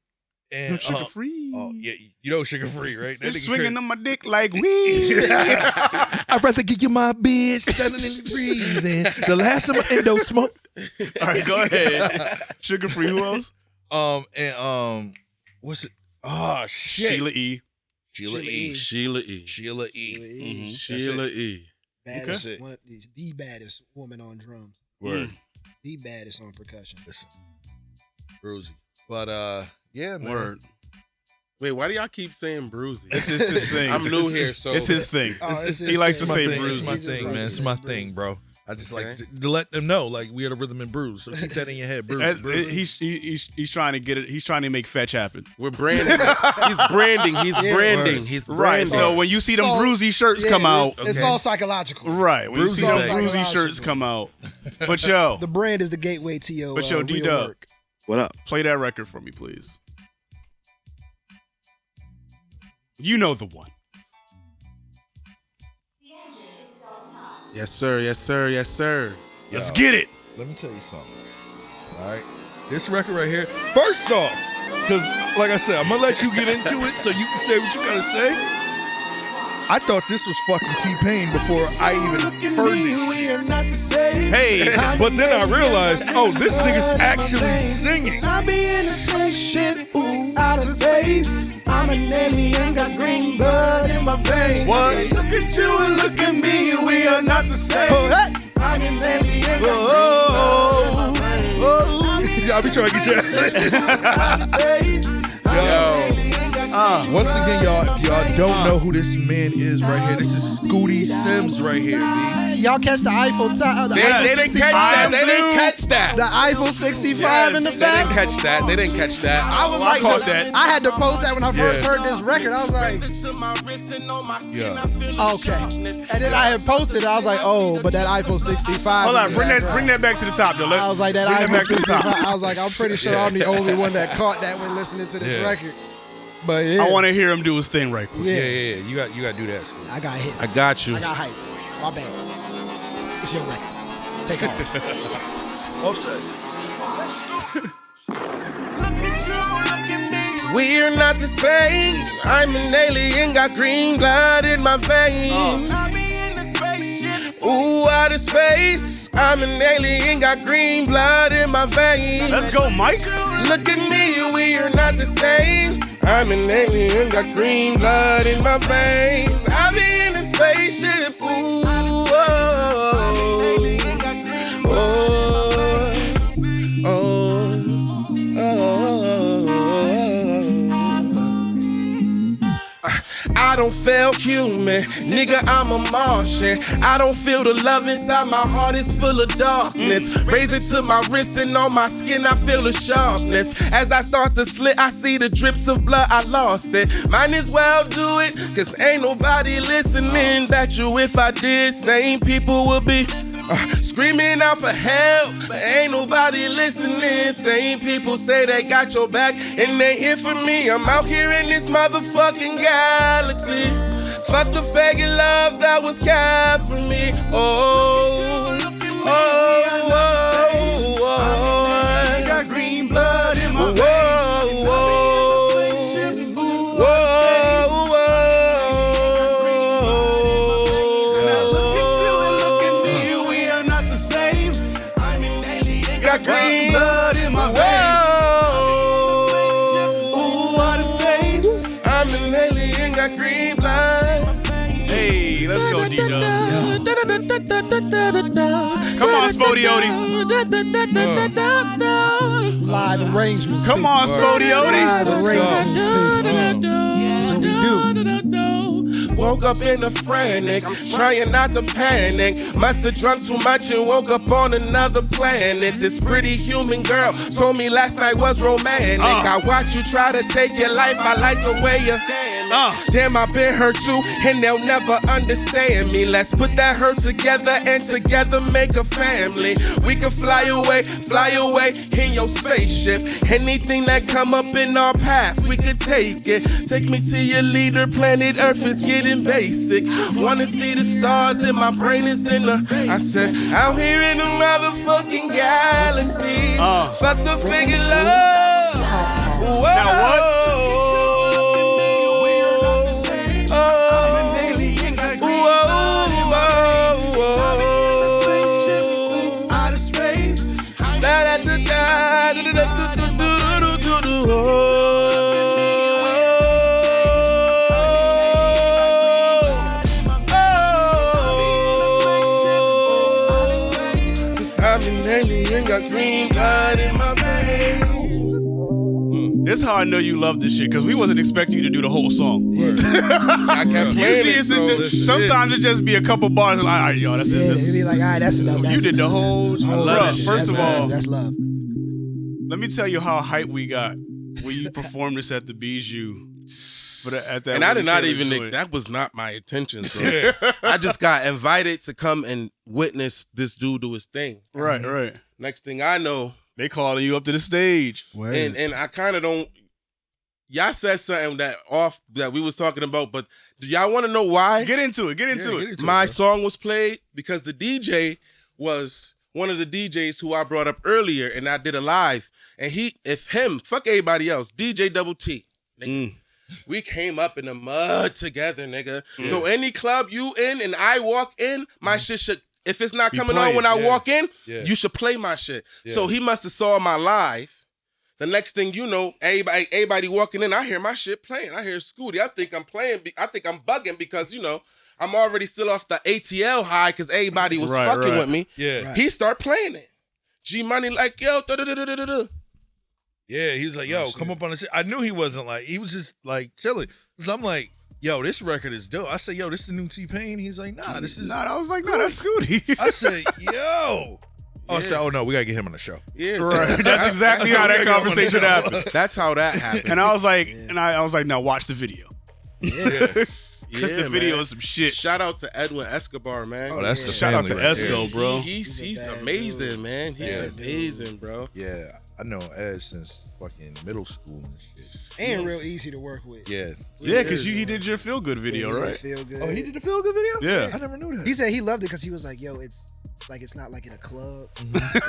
and Sugar Free. Oh yeah, you know Sugar Free, right? That swinging on my dick like weed. I'd rather give you my bitch standing in the breathing. The last of my endo smoke. All right, go ahead. Sugar Free. Who else? What's it? Oh shit. Sheila E. Sheila E. Mm-hmm. Sheila E. Baddest, one of the baddest woman on drums. Word. The baddest on percussion. Listen, Brewzy. But yeah, man. Word. Wait, why do y'all keep saying Brewzy? It's his thing. I'm new here, so it's his thing. He likes to say Brewzy. It's my thing, man. It's my thing, bro. I just like to let them know, like, we are the Rhythm and Brewz. So keep that in your head, Brewz. He's trying to get it. He's trying to make fetch happen. We're branding. He's branding. He's branding. He's branding. Right. So when you see them Brewzy shirts come out, it's all psychological. Right. When you see those Brewzy shirts come out, but yo, the brand is the gateway to your. But yo, D-Dub, what up? Play that record for me, please. You know the one. Yes, sir. Yes, sir. Yes, sir. Let's get it. Let me tell you something. All right. This record right here, first off, because like I said, I'm going to let you get into it so you can say what you got to say. I thought this was fucking T-Pain before I even heard this shit. Hey. But then I realized, oh, this nigga's actually singing. I be in the spaceship, out of space. I'm an alien, got green blood in my veins. What? Look at you and look at me, we are not the same. I'm an alien, got green blood in my veins. I'll be trying to get once again, y'all don't know who this man is right here. This is Scuti Sims right here, B. Y'all catch the Eiffel Tower? They didn't catch that. They didn't catch that. The Eiffel 65 in the back. They didn't catch that. They didn't catch that. I was like, caught that. I had to post that when I first heard this record. I was like, okay. And then I had posted it. I was like, oh, but that Eiffel 65. Hold on, bring that back to the top, though. I was like, that bring Eiffel that back to the 65. top. I was like, I'm pretty sure I'm the only one that caught that when listening to this record. But yeah. I want to hear him do his thing right quick. Yeah. You got to do that. Scuti. I got hit. I got you. I got hype. My bad. It's your record. Take off. Offset. We're not the same. I'm an alien, got green blood in my veins. Ooh, outer space. I'm an alien, got green blood in my veins. Let's go, Mike. Look at me, we are not the same. I'm an alien, got green blood in my veins. I be in a spaceship, ooh, oh, oh, I don't feel human, nigga, I'm a Martian. I don't feel the love inside my heart, it's full of darkness. Raise it to my wrist and on my skin, I feel the sharpness. As I start to slit, I see the drips of blood, I lost it. Might as well do it, cause ain't nobody listening. Bet you if I did, same people will be screaming out for help, but ain't nobody listening. Same people say they got your back and they here for me. I'm out here in this motherfucking galaxy. Fuck the faggot love that was kept from me. Oh, oh, oh, oh. Got green blood in my veins. Green blood in my veins. Come on, Spodioti. Live arrangements. Come on, Spodioti. Live arrangements. That's what we do. Woke up in a frantic, trying not to panic. Must have drunk too much and woke up on another planet. This pretty human girl told me last night was romantic. I watch you try to take your life, I like the way you damn, I've been hurt too, and they'll never understand me. Let's put that hurt together and together make a family. We can fly away in your spaceship. Anything that come up in our path, we could take it. Take me to your leader, planet Earth is getting basic. Wanna see the stars and my brain is in the, I said, out here in the motherfucking galaxy. Fuck the figure love. Whoa. Now what? Green blood in my veins. This is how I know you love this shit, because we wasn't expecting you to do the whole song. I kept playing it, sometimes it just be a couple bars and like, all right, y'all, that's it. It'd be like, all right, that's enough. You did the whole. First of all, that's love. Let me tell you how hype we got when you performed this at the Bijou. At that, and I did not even think that was not my intention. So I just got invited to come and witness this dude do his thing. Right. Next thing I know, they calling you up to the stage. And I kind of don't. Y'all said something that we was talking about, but do y'all want to know why? Get into it. My song was played because the DJ was one of the DJs who I brought up earlier, and I did a live. And fuck everybody else, DJ Double T. We came up in the mud together, nigga. So any club you in and I walk in, my shit should, if it's not coming on when I walk in, you should play my shit. So he must have saw my live. The next thing you know, everybody walking in, I hear my shit playing. I hear Scuti. I think I'm bugging because, you know, I'm already still off the ATL high because everybody was fucking with me. Yeah. He start playing it. G Money like, yo, da-da-da-da-da-da. Yeah, he was like, yo, come up on the shit. I knew he wasn't like, he was just like chilling. So I'm like, yo, this record is dope. I said, yo, this is the new T-Pain. He's like, nah, this is. Nah, I was like, no, that's Scuti. I said, yo. I said, oh no, we gotta get him on the show. Yeah, right. That's exactly how that conversation happened. That's how that happened. And I was like, now watch the video. Because the video is some shit. Shout out to Edwin Escobar, man. Oh, that's the shout out to right Esco, bro. He's amazing, dude. Man. He's amazing, bro. Yeah, I know Ed since fucking middle school and shit. And real easy to work with. Yeah. Yeah, because he did your Feel Good video, right? Feel Good. Oh, he did the Feel Good video? Yeah. I never knew that. He said he loved it because he was like, yo, it's not like in a club.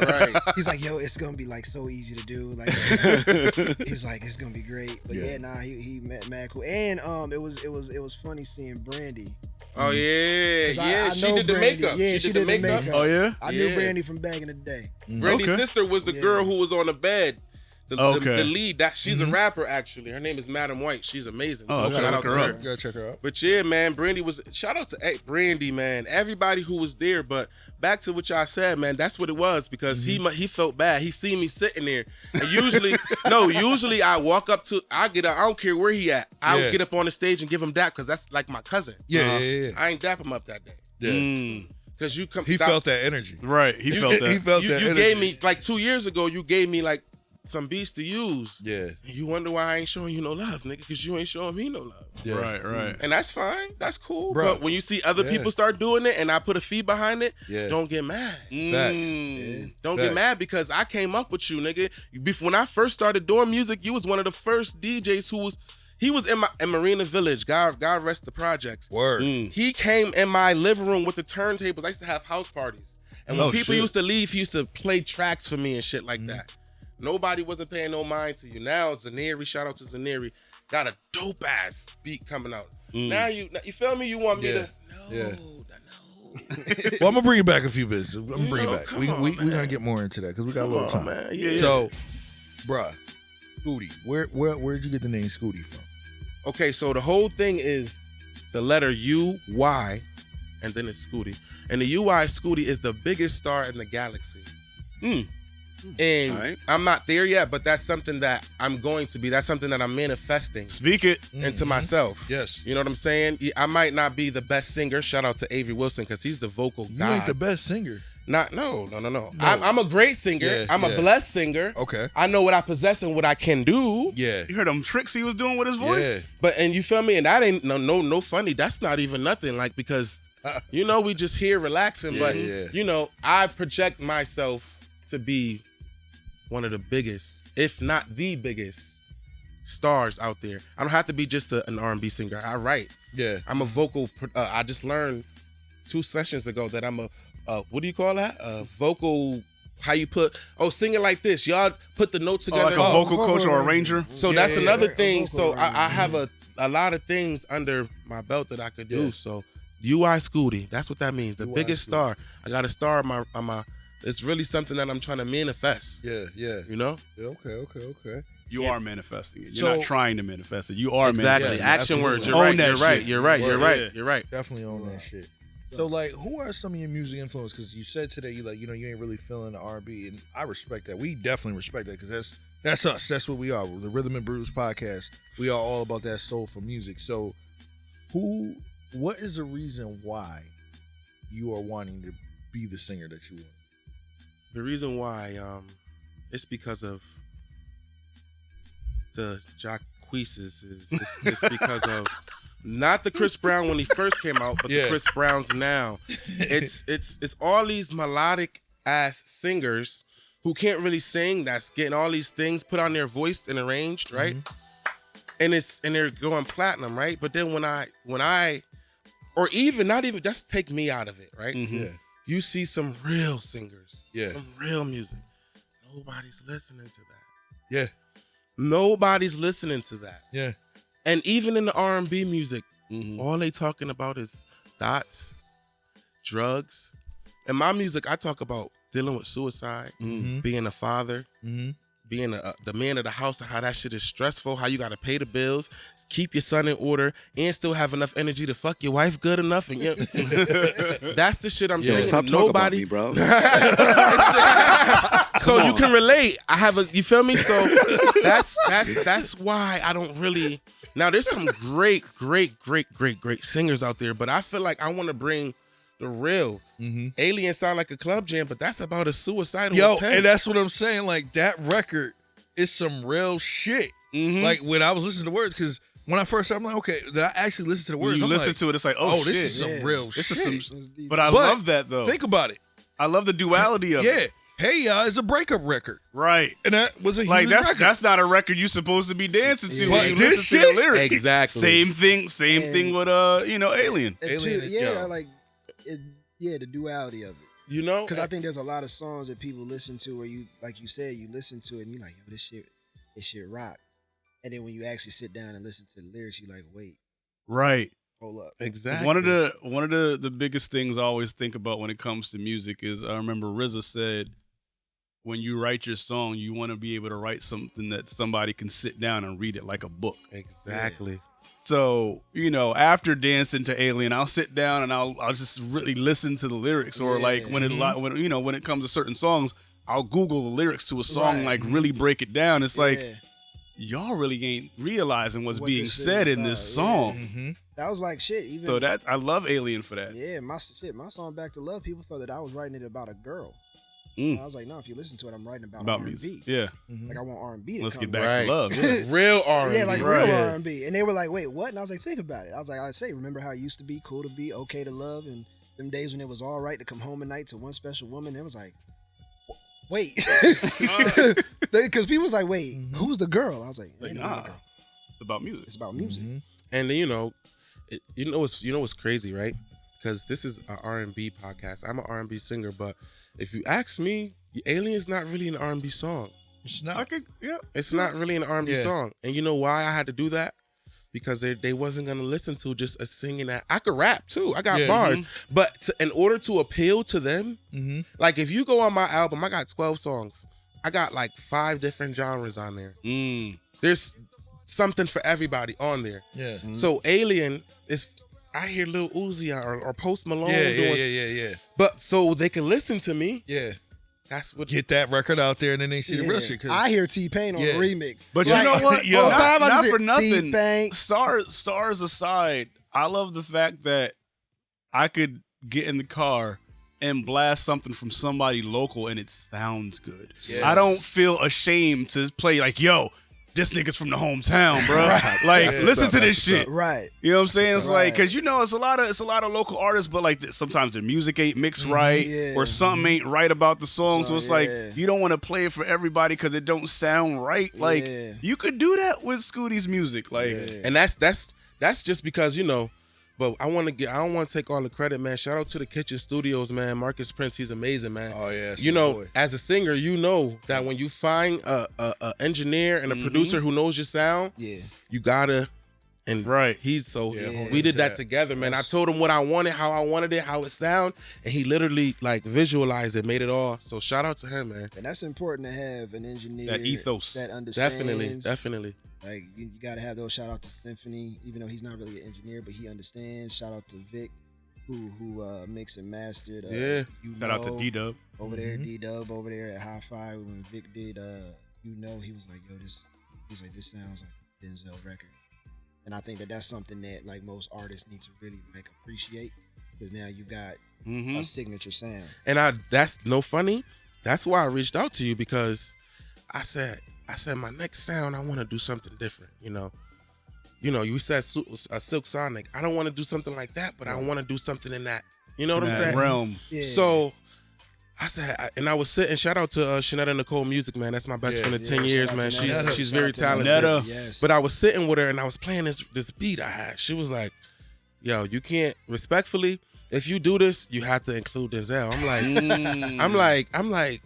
Right. He's like, yo, it's gonna be like so easy to do. Like he's like, it's gonna be great. But he mad cool. And it was funny seeing Brandy. Oh yeah. She did the makeup. Yeah, she did the makeup. Oh yeah? I knew Brandy from back in the day. Brandy's sister was the girl who was on the bed. The lead, she's a rapper actually. Her name is Madam White. She's amazing. Oh, shout out to her. Gotta check her out. But yeah, man, shout out to Brandy, man. Everybody who was there. But back to what y'all said, man, that's what it was because he felt bad. He seen me sitting there. And usually I walk up to, I don't care where he at. I'll get up on the stage and give him dap because that's like my cousin. Yeah. I ain't dap him up that day. Yeah. Because he felt that energy. Right. He felt that. He felt that you energy. gave me, like 2 years ago, you gave me like some beats to use. Yeah. And you wonder why I ain't showing you no love, nigga, because you ain't showing me no love. Yeah. Right. And that's fine. That's cool. Bro. But when you see other people start doing it and I put a fee behind it, don't get mad. Facts. Don't get mad because I came up with you, nigga. When I first started doing music, you was one of the first DJs he was in Marina Village. God rest the projects. Word. He came in my living room with the turntables. I used to have house parties. And when people used to leave, he used to play tracks for me and shit like that. Nobody wasn't paying no mind to you. Now Zaneri, shout out to Zaneri, got a dope ass beat coming out. Now you feel me? You want me to? No. Well, I'm gonna bring it back a few bits. I'm gonna bring it back. We gonna get more into that because we got a little time. Man. Yeah. So, bruh, Scuti, where'd you get the name Scuti from? Okay, so the whole thing is the letter U-Y and then it's Scuti. And the UI Scuti is the biggest star in the galaxy. And I'm not there yet, but that's something that I'm going to be. That's something that I'm manifesting. Speak it into myself. Yes. You know what I'm saying? I might not be the best singer. Shout out to Avery Wilson because he's the vocal You god. ain't the best singer. No. I'm a great singer. Yeah, I'm a blessed singer. Okay. I know what I possess and what I can do. Yeah. You heard them tricks he was doing with his voice? Yeah. But and you feel me? And that ain't no funny. That's not even nothing. Like because we just here relaxing. Yeah, but yeah. I project myself to be one of the biggest, if not the biggest, stars out there. I don't have to be just an R&B singer. I write. Yeah. I'm a vocal. I just learned 2 sessions ago that I'm a what do you call that? Vocal. How you put? Sing it like this. Y'all put the notes together. Like a vocal coach or arranger. So that's another thing. So I have a lot of things under my belt that I could do. So UI Scuti. That's what that means. The biggest star. I got a star on my. It's really something that I'm trying to manifest. Yeah. You know? Yeah, okay. You are manifesting it. You're not trying to manifest it. You are exactly. manifesting it. Action words. You're Own right. that You're shit. right. You're right. Definitely own that shit. So, like, who are some of your music influences? Because you said today, you ain't really feeling the R&B, and I respect that. We definitely respect that because that's us. That's what we are. We're the Rhythm and Brewz podcast. We are all about that soulful music. So, what is the reason why you are wanting to be the singer that you are? The reason why, it's because of the Jacquees. It's because of not the Chris Brown when he first came out, but the Chris Browns now. It's all these melodic ass singers who can't really sing. That's getting all these things put on their voice and arranged, right? Mm-hmm. And they're going platinum, right? But then when I, or even not even just take me out of it, right? Mm-hmm. Yeah. You see some real singers, Yeah. some real music. Nobody's listening to that. Yeah. Nobody's listening to that. Yeah. And even in the R&B music, Mm-hmm. all they talking about is thoughts, drugs. In my music, I talk about dealing with suicide, Mm-hmm. being a father, Mm-hmm. being the man of the house, and how that shit is stressful, how you got to pay the bills, keep your son in order, and still have enough energy to fuck your wife good enough. And that's the shit I'm saying. Stop talking about me, bro. So you can relate. You feel me? So that's why I don't really. Now there's some great singers out there, but I feel like I want to bring the real. Mm-hmm. Alien sound like a club jam, but that's about a suicidal attempt. And that's what I'm saying. Like, that record is some real shit. Mm-hmm. Like, when I was listening to words, because when I first started, I'm like, okay, did I actually listen to the words? When you I'm listen like, to it, it's like, oh shit. this is some real This shit. is some, but I love that though. Think about it. I love the duality of it. Hey, it's a breakup record. Right. And that was a huge Like record. that's not a record you're supposed to be dancing to But when you this listen to the shit? lyrics. Exactly. Same thing with Alien. Alien, the duality of it. You know, Because I think there's a lot of songs that people listen to where you, like you said, you listen to it and you're like, yo, this shit rock. And then when you actually sit down and listen to the lyrics, you're like, wait, Right. hold up. exactly. One of the biggest things I always think about when it comes to music is I remember RZA said, when you write your song, you want to be able to write something that somebody can sit down and read it like a book. Exactly. So, after dancing to Alien, I'll sit down and I'll just really listen to the lyrics, or like when it comes to certain songs, I'll Google the lyrics to a song, like really break it down. It's like, y'all really ain't realizing what's being said in this song. Mm-hmm. That was like shit. Even So I love Alien for that. yeah, my song Back to Love, people thought that I was writing it about a girl. Mm. I was like, no, if you listen to it, I'm writing about R&B. music. Yeah. Like I want R&B to Let's come get back to love. Yeah. Real R&B. Yeah, like Right. real R&B. And they were like, wait, what? And I was like, think about it. I was like, I say, remember how it used to be cool to be, okay to love, and them days when it was all right to come home at night to one special woman. It was like, wait. Because people was like, wait, who's the girl? I was like, Like, ain't nah, no girl. it's about music. It's about music. Mm-hmm. And what's crazy, right? Because this is an R&B podcast. I'm an R&B singer, but if you ask me, Alien's not really an R&B song. It's not. It's not really an R&B song. And you know why I had to do that? Because they wasn't gonna listen to just a singing that. I could rap too. I got bars, but in order to appeal to them, like if you go on my album, I got 12 songs. I got like 5 different genres on there. There's something for everybody on there. Yeah. So Alien is I hear Lil Uzi or Post Malone Yeah. But so they can listen to me. Yeah. That's what Get that record out there and then they see the real shit. I hear T-Pain on the remix. But you know what? Yo, not for nothing. T-Pain. Stars aside, I love the fact that I could get in the car and blast something from somebody local and it sounds good. Yes. I don't feel ashamed to play like, yo, this nigga's from the hometown, bro. Right. Like, Yeah, listen to this that's shit. Right. You know what I'm saying? It's like, Right. cause you know it's a lot of local artists, but like sometimes their music ain't mixed right, Yeah. or something ain't right about the song. So it's like yeah. you don't want to play it for everybody because it don't sound right. Like Yeah. you could do that with Scuti's music, like. And that's just because, you know, but I don't want to take all the credit, man. Shout out to the Kitchen Studios, man. Marcus Prince, he's amazing, man. Oh yeah, that's You my know, boy. as a singer, you know that when you find a engineer and a producer who knows your sound, Yeah. you gotta. And Right. he's so Yeah, we did to that that. together, man. I told him what I wanted, how I wanted it, how it sound, and he literally like visualized it, made it all. So shout out to him, man. And that's important to have an engineer That ethos. that understands. Definitely. Like you got to have those. Shout out to Symphony, even though he's not really an engineer, but he understands. Shout out to Vic, who mixed and mastered. Yeah. Shout out to D-Dub. over there, D-Dub over there at High Five. When Vic did, he was like, yo, this sounds like a Denzel record. And I think that that's something that like most artists need to really like appreciate, because now you got a signature sound. And that's no funny. That's why I reached out to you, because I said my next sound, I want to do something different. You know, you said a Silk Sonic. I don't want to do something like that, but I want to do something in that. You know what I'm That saying? realm. Yeah. So I said, and I was sitting. Shout out to Shanetta Nicole Music, man. That's my best friend of 10 years, shout out man. to Netta. She's Shout very out to talented. Netta. Yes. But I was sitting with her and I was playing this beat I had. She was like, yo, you can't, respectfully, if you do this, you have to include Denzel. I'm like,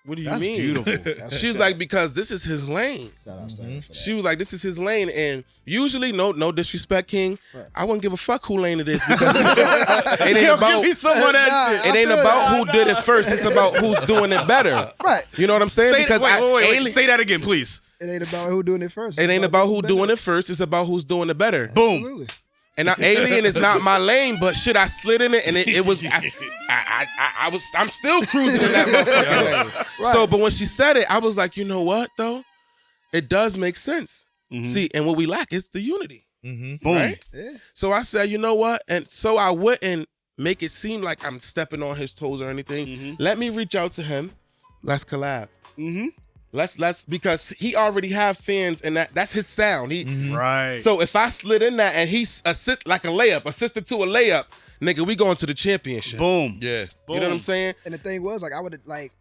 what do you That's mean? beautiful. She's like, because this is his lane. Shout out Stella for that. She was like, this is his lane. And usually, no disrespect, King, Right. I wouldn't give a fuck who lane it is, because it ain't about, Give me some of that shit. it ain't about who did it first. It's about who's doing it better. Right. You know what I'm saying? Say, wait. Say that again, please. It ain't about who doing it first. It ain't about who doing it first. It's about who's doing it better. Boom. Absolutely. And now, Alien is not my lane, but shit, I slid in it, and it was. I'm still cruising in that motherfucking lane. Right. So, but when she said it, I was like, you know what, though, it does make sense. See, and what we lack is the unity. Boom. Right? Yeah. So I said, you know what, and so I wouldn't make it seem like I'm stepping on his toes or anything. Let me reach out to him. Let's collab. Let's because he already have fans, and that's his sound. Right. So if I slid in that and he assisted to a layup, nigga, we going to the championship. Boom. Yeah. Boom. You know what I'm saying? And the thing was, like, I would have, like,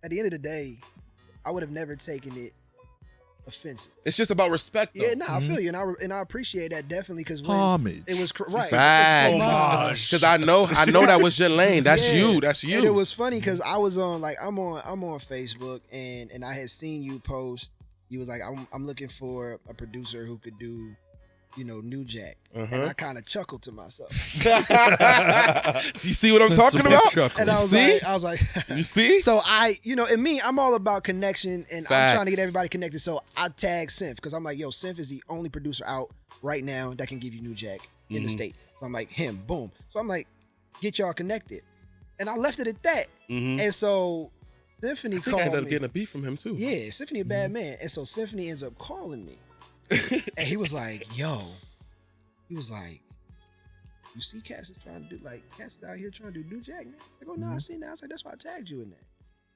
at the end of the day, I would have never taken it offensive. It's just about respect, though. Yeah, no, I feel you, and I appreciate that definitely, because when Homage. it was right, Facts. Because I know that was your lane. That's Yeah. you. That's you. And it was funny because I was on, like, I'm on Facebook, and I had seen you post. You was like, I'm looking for a producer who could do, New Jack, and I kind of chuckled to myself. You see what I'm talking about? And I was like, You see? So and me, I'm all about connection, and I'm Facts. trying to get everybody connected. So I tag Synth, because I'm like, yo, Synth is the only producer out right now that can give you New Jack in the state. So I'm like, him, boom. So I'm like, get y'all connected, and I left it at that. And so Symphony I think I called ended up me. getting a beat from him too. Yeah, Symphony a bad man, and so Symphony ends up calling me, and he was like, you see Cass is trying to do, like, Cass is out here trying to do New Jack, man. I go, no, I seen that. I was like, that's why I tagged you in that.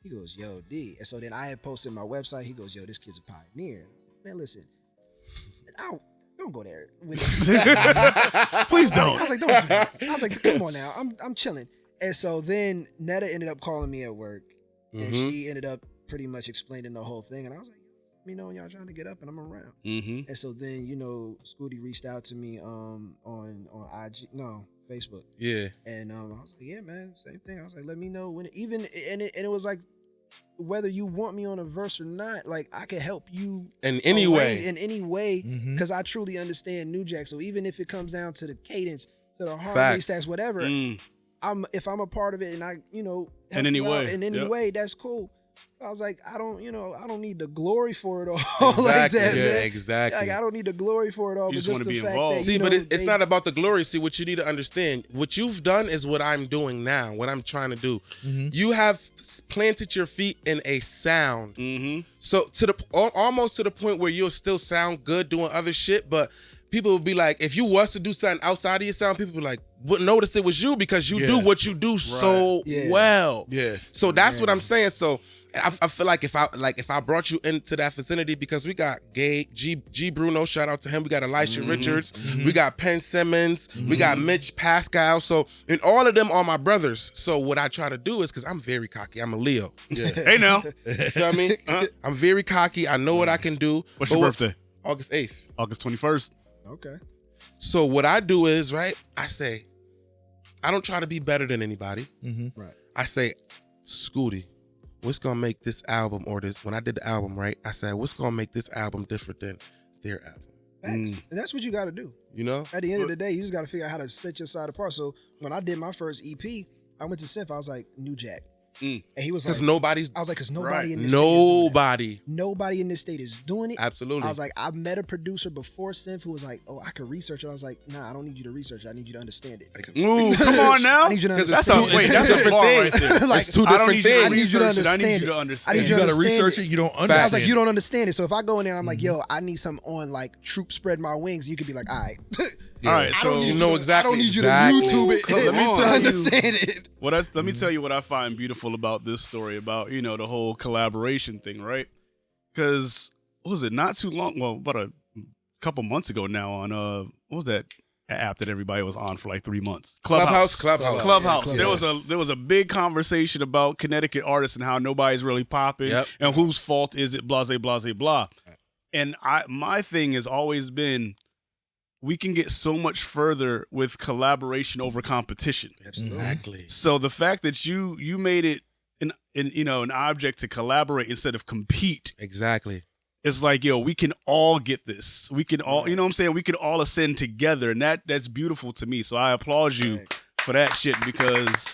He goes, yo, D. And so then I had posted my website. He goes, yo, this kid's a pioneer. Man, listen, don't go there with it. Please don't. I was like, don't do that. I was like, come on now. I'm chilling. And so then Netta ended up calling me at work, and she ended up pretty much explaining the whole thing. And I was like, let me know when y'all trying to get up, and I'm around. And so then, Scuti reached out to me on Facebook. Yeah. And I was like, yeah, man, same thing. I was like, let me know when it was like, whether you want me on a verse or not, like, I can help you In any way. in any way, because I truly understand New Jack. So even if it comes down to the cadence, to the harmony Facts. stacks, whatever, if I'm a part of it, and I, help In any you out way. in any Yep. way, that's cool. I was like, I don't need the glory for it all like that, yeah, man. exactly. Like, I don't need the glory for it all, You but just wanna the be fact involved. that, See, you but know, it's not about the glory. See, what you need to understand, what you've done is what I'm doing now, what I'm trying to do. You have planted your feet in a sound. So almost to the point where you'll still sound good doing other shit, but people will be like, if you was to do something outside of your sound, people would be like, wouldn't notice it was you because you do what you do so well. Yeah. So that's what I'm saying. So I feel like if I brought you into that vicinity, because we got G Bruno, shout out to him. We got Elisha Richards. We got Penn Simmons. We got Mitch Pascal. So, and all of them are my brothers. So what I try to do is, because I'm very cocky. I'm a Leo. Yeah. Hey now. You know what I mean? I'm very cocky. I know what I can do. What's your birthday? August 8th. August 21st. Okay. So what I do is, right, I say, I don't try to be better than anybody. Right. I say, Scuti, what's gonna make this album, or this, when I did the album, right, I said, what's gonna make this album different than their album? And that's what you got to do. You know? At the end of the day, you just got to figure out how to set your side apart. So when I did my first EP, I went to Synth. I was like, New Jack. And he was like, Because nobody's, I was like, because nobody in this nobody in this state is doing it. Absolutely. I was like, I met a producer before Synth who was like, oh, I could research it. I was like, nah, I don't need you to research it. I need you to understand it. Ooh, come on now. I need you to That's understand a different thing. Right there. Like, it's two I don't different need you to things. I need you to research it. I need understand you to it. understand. I need You gotta understand research it. You don't understand. I was like, you don't understand it. So if I go in there and I'm like, yo, I need something on like Troop Spread My Wings, you could be like, all right. All right, so You know exactly. I don't need you exactly. to YouTube it Let me to tell you. understand it. let me tell you what I find beautiful about this story, about the whole collaboration thing, right? Because what was it? Not too long, well, about a couple months ago now, on what was that app that everybody was on for like 3 months? Clubhouse. There was a big conversation about Connecticut artists and how nobody's really popping, and whose fault is it? Blase, blase, blah. And my thing has always been, we can get so much further with collaboration over competition. Exactly. So the fact that you made it an object to collaborate instead of compete. Exactly. It's like, yo, we can all get this. We can all, you know what I'm saying? We can all ascend together, and that's beautiful to me. So I applaud you for that shit, because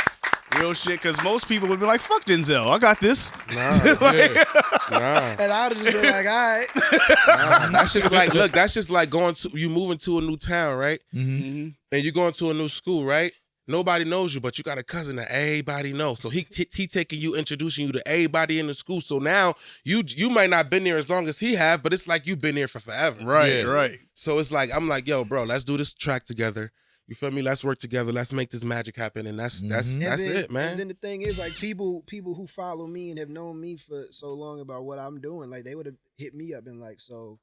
real shit, because most people would be like, fuck Denzel, I got this. Nah. And I would have just been like, all right. That's just like, look, that's just like you moving to a new town, right? And you're going to a new school, right? Nobody knows you, but you got a cousin that everybody knows. So he taking you, introducing you to everybody in the school. So now you might not been there as long as he have, but it's like you've been there for forever. Right. So it's like, I'm like, yo, bro, let's do this track together. You feel me? Let's work together. Let's make this magic happen. And that's it, man. And then the thing is, like, people who follow me and have known me for so long about what I'm doing, like, they would have hit me up and like, so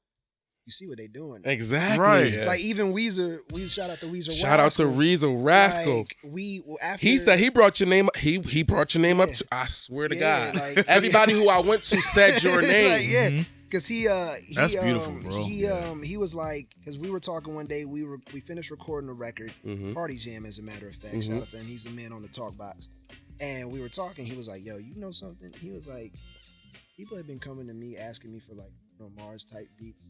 you see what they doing. Exactly. Right. Yeah. Like, even Weezer, shout out to Weezer. Shout out to Weezer Rascal. Like, after He said he brought your name. He brought your name up. I swear to God, like, everybody who I went to said your name. Like, because he That's beautiful, bro. He was like, because we were talking one day, we finished recording a record, Party Jam, as a matter of fact. Shout out to him. He's the man on the talk box. And we were talking. He was like, yo, you know something? He was like, people have been coming to me asking me for like Mars type beats.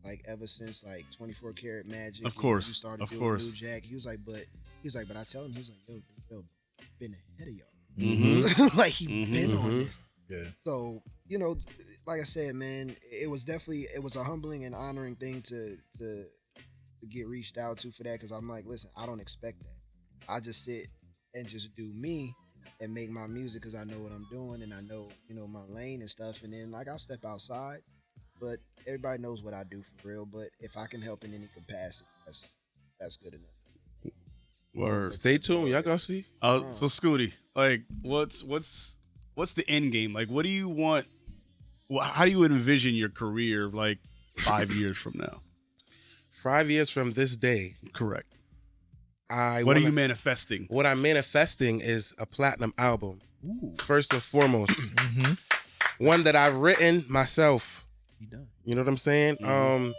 Like ever since like 24 Karat Magic. Of course. You started Of doing course. New Jack. He was like, but I tell him, he's like, yo, been ahead of y'all. Like, he been on this. Yeah. So, like I said, man, it was a humbling and honoring thing to get reached out to for that, because I'm like, listen, I don't expect that. I just sit and just do me and make my music because I know what I'm doing and I know, my lane and stuff. And then, like, I'll step outside, but everybody knows what I do for real. But if I can help in any capacity, that's good enough. Word. Stay tuned. Y'all gonna see. So Scuti, like, what's the end game? Like, what do you want? How do you envision your career like 5 years from now? 5 years from this day. Correct. What are you manifesting? What I'm manifesting is a platinum album. Ooh. First and foremost. One that I've written myself. You know what I'm saying? On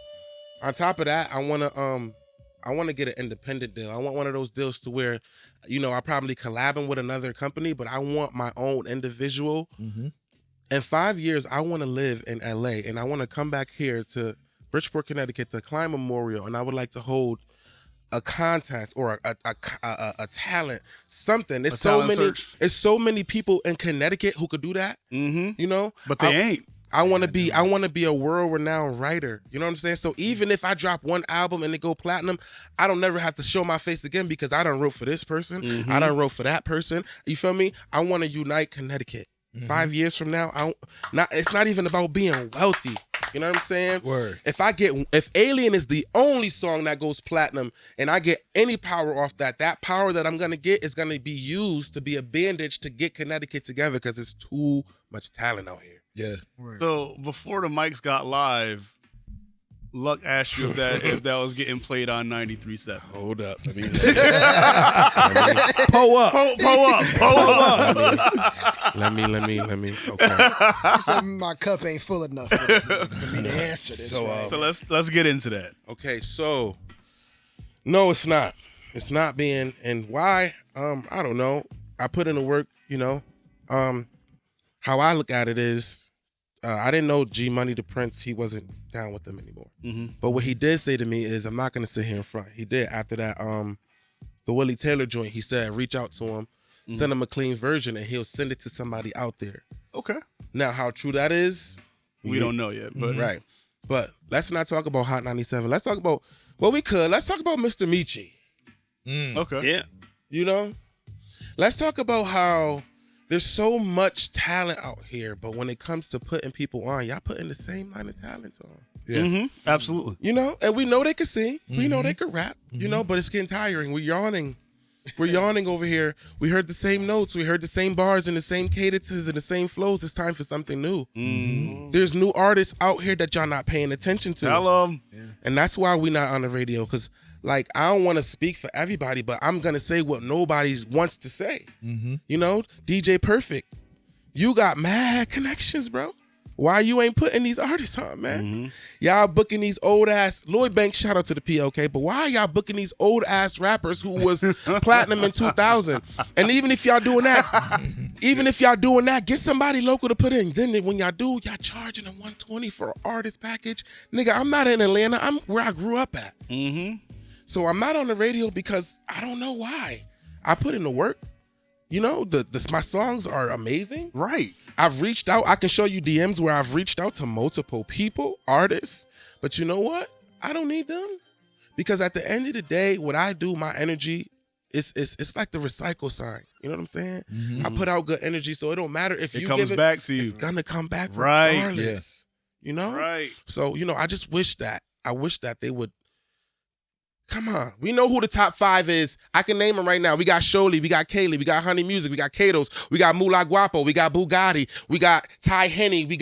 top of that, I wanna get an independent deal. I want one of those deals to where, I probably collabing with another company, but I want my own individual. In 5 years, I want to live in LA, and I want to come back here to Bridgeport, Connecticut, the Klein Memorial, and I would like to hold a contest or a talent, something. It's so many people in Connecticut who could do that. Mm-hmm. You know, but they ain't. I want to be a world-renowned writer. You know what I'm saying? So even if I drop one album and it go platinum, I don't never have to show my face again because I done wrote for this person. Mm-hmm. I done wrote for that person. You feel me? I want to unite Connecticut. 5 years from now, it's not even about being wealthy. You know what I'm saying? Word. If Alien is the only song that goes platinum and I get any power off that power that I'm gonna get is gonna be used to be a bandage to get Connecticut together because there's too much talent out here. Yeah. Word. So before the mics got live, Luck asked you if that was getting played on 93.7. Hold up. Let me Pull up. Let me. Okay. He said my cup ain't full enough for me to answer this. So let's get into that. Okay, so no, it's not. It's not being, and why? I don't know. I put in the work, you know. How I look at it is, I didn't know G Money the Prince, he wasn't down with them anymore. Mm-hmm. But what he did say to me is, I'm not gonna sit here in front. He did after that, the Willie Taylor joint. He said, reach out to him, send him a clean version, and he'll send it to somebody out there. Okay. Now, how true that is, we don't know yet, but right. But let's not talk about Hot 97. Let's talk about Let's talk about Mr. Michi. Okay. Yeah. You know, let's talk about how there's so much talent out here, but when it comes to putting people on, y'all putting the same line of talents on. Yeah. Mm-hmm. Absolutely. You know, and we know they can sing. We know they can rap, you know, but it's getting tiring. We're yawning. We're yawning over here. We heard the same notes. We heard the same bars and the same cadences and the same flows. It's time for something new. Mm-hmm. There's new artists out here that y'all not paying attention to. I love them. Yeah. And that's why we not on the radio, because like I don't want to speak for everybody, but I'm gonna say what nobody wants to say. You know, DJ Perfect, you got mad connections, bro. Why you ain't putting these artists on, man? Y'all booking these old ass Lloyd Banks, shout out to the PLK, but why y'all booking these old ass rappers who was platinum in 2000? And even if y'all doing that, get somebody local to put in. Then when y'all do, y'all charging them $120 for an artist package. Nigga, I'm not in Atlanta. I'm where I grew up at. So I'm not on the radio because I don't know why. I put in the work. You know, my songs are amazing. Right. I've reached out. I can show you DMs where I've reached out to multiple people, artists. But you know what? I don't need them. Because at the end of the day, what I do, my energy, it's like the recycle sign. You know what I'm saying? I put out good energy, so it don't matter if It you comes give it back to you. It's gonna come back Right. regardless. You know? Right. So, you know, I just wish that. I wish that they would. Come on. We know who the top 5 is. I can name them right now. We got Sholey, we got Kaylee, we got Honey Music, we got Katos, we got Mula Guapo, we got Bugatti, we got Ty Henny, we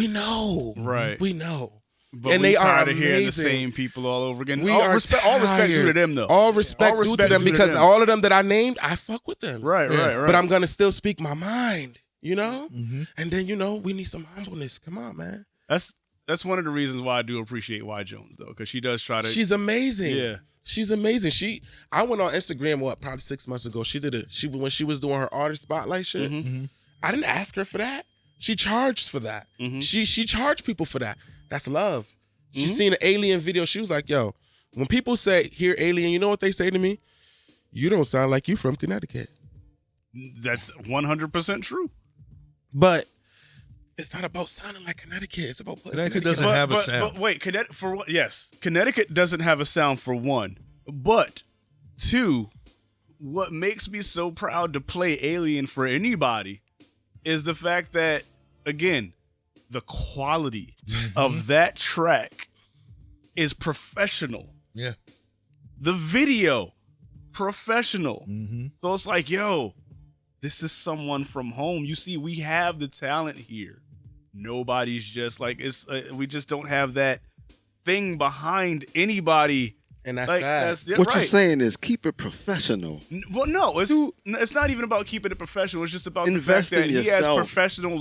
know. Right. We know. But and we they are tired of hearing the amazing. same people all over again. We all are respect due to them, though. All respect due to them because all of them that I named, I fuck with them. Right. But I'm going to still speak my mind, you know? And then, you know, we need some humbleness. Come on, man. That's one of the reasons why I do appreciate Y Jones, though, because she does try to. She's amazing. Yeah. She's amazing. I went on Instagram, probably 6 months ago. When she was doing her artist spotlight shit. I didn't ask her for that. She charged for that. She charged people for that. That's love. She seen an Alien video. She was like, yo, when people say, hear Alien, you know what they say to me? You don't sound like you from Connecticut. That's 100% true. But it's not about sounding like Connecticut. It's about Connecticut doesn't have a sound. But wait, Connecticut doesn't have a sound for one. But 2, what makes me so proud to play Alien for anybody is the fact that, again, the quality of that track is professional. Yeah. The video, professional. So it's like, yo, this is someone from home. You see, we have the talent here. Nobody's just like, we just don't have that thing behind anybody. And that's like, sad. What you're saying is keep it professional. Well, no, it's not even about keeping it professional. It's just about Invest the fact in that he has yourself. professional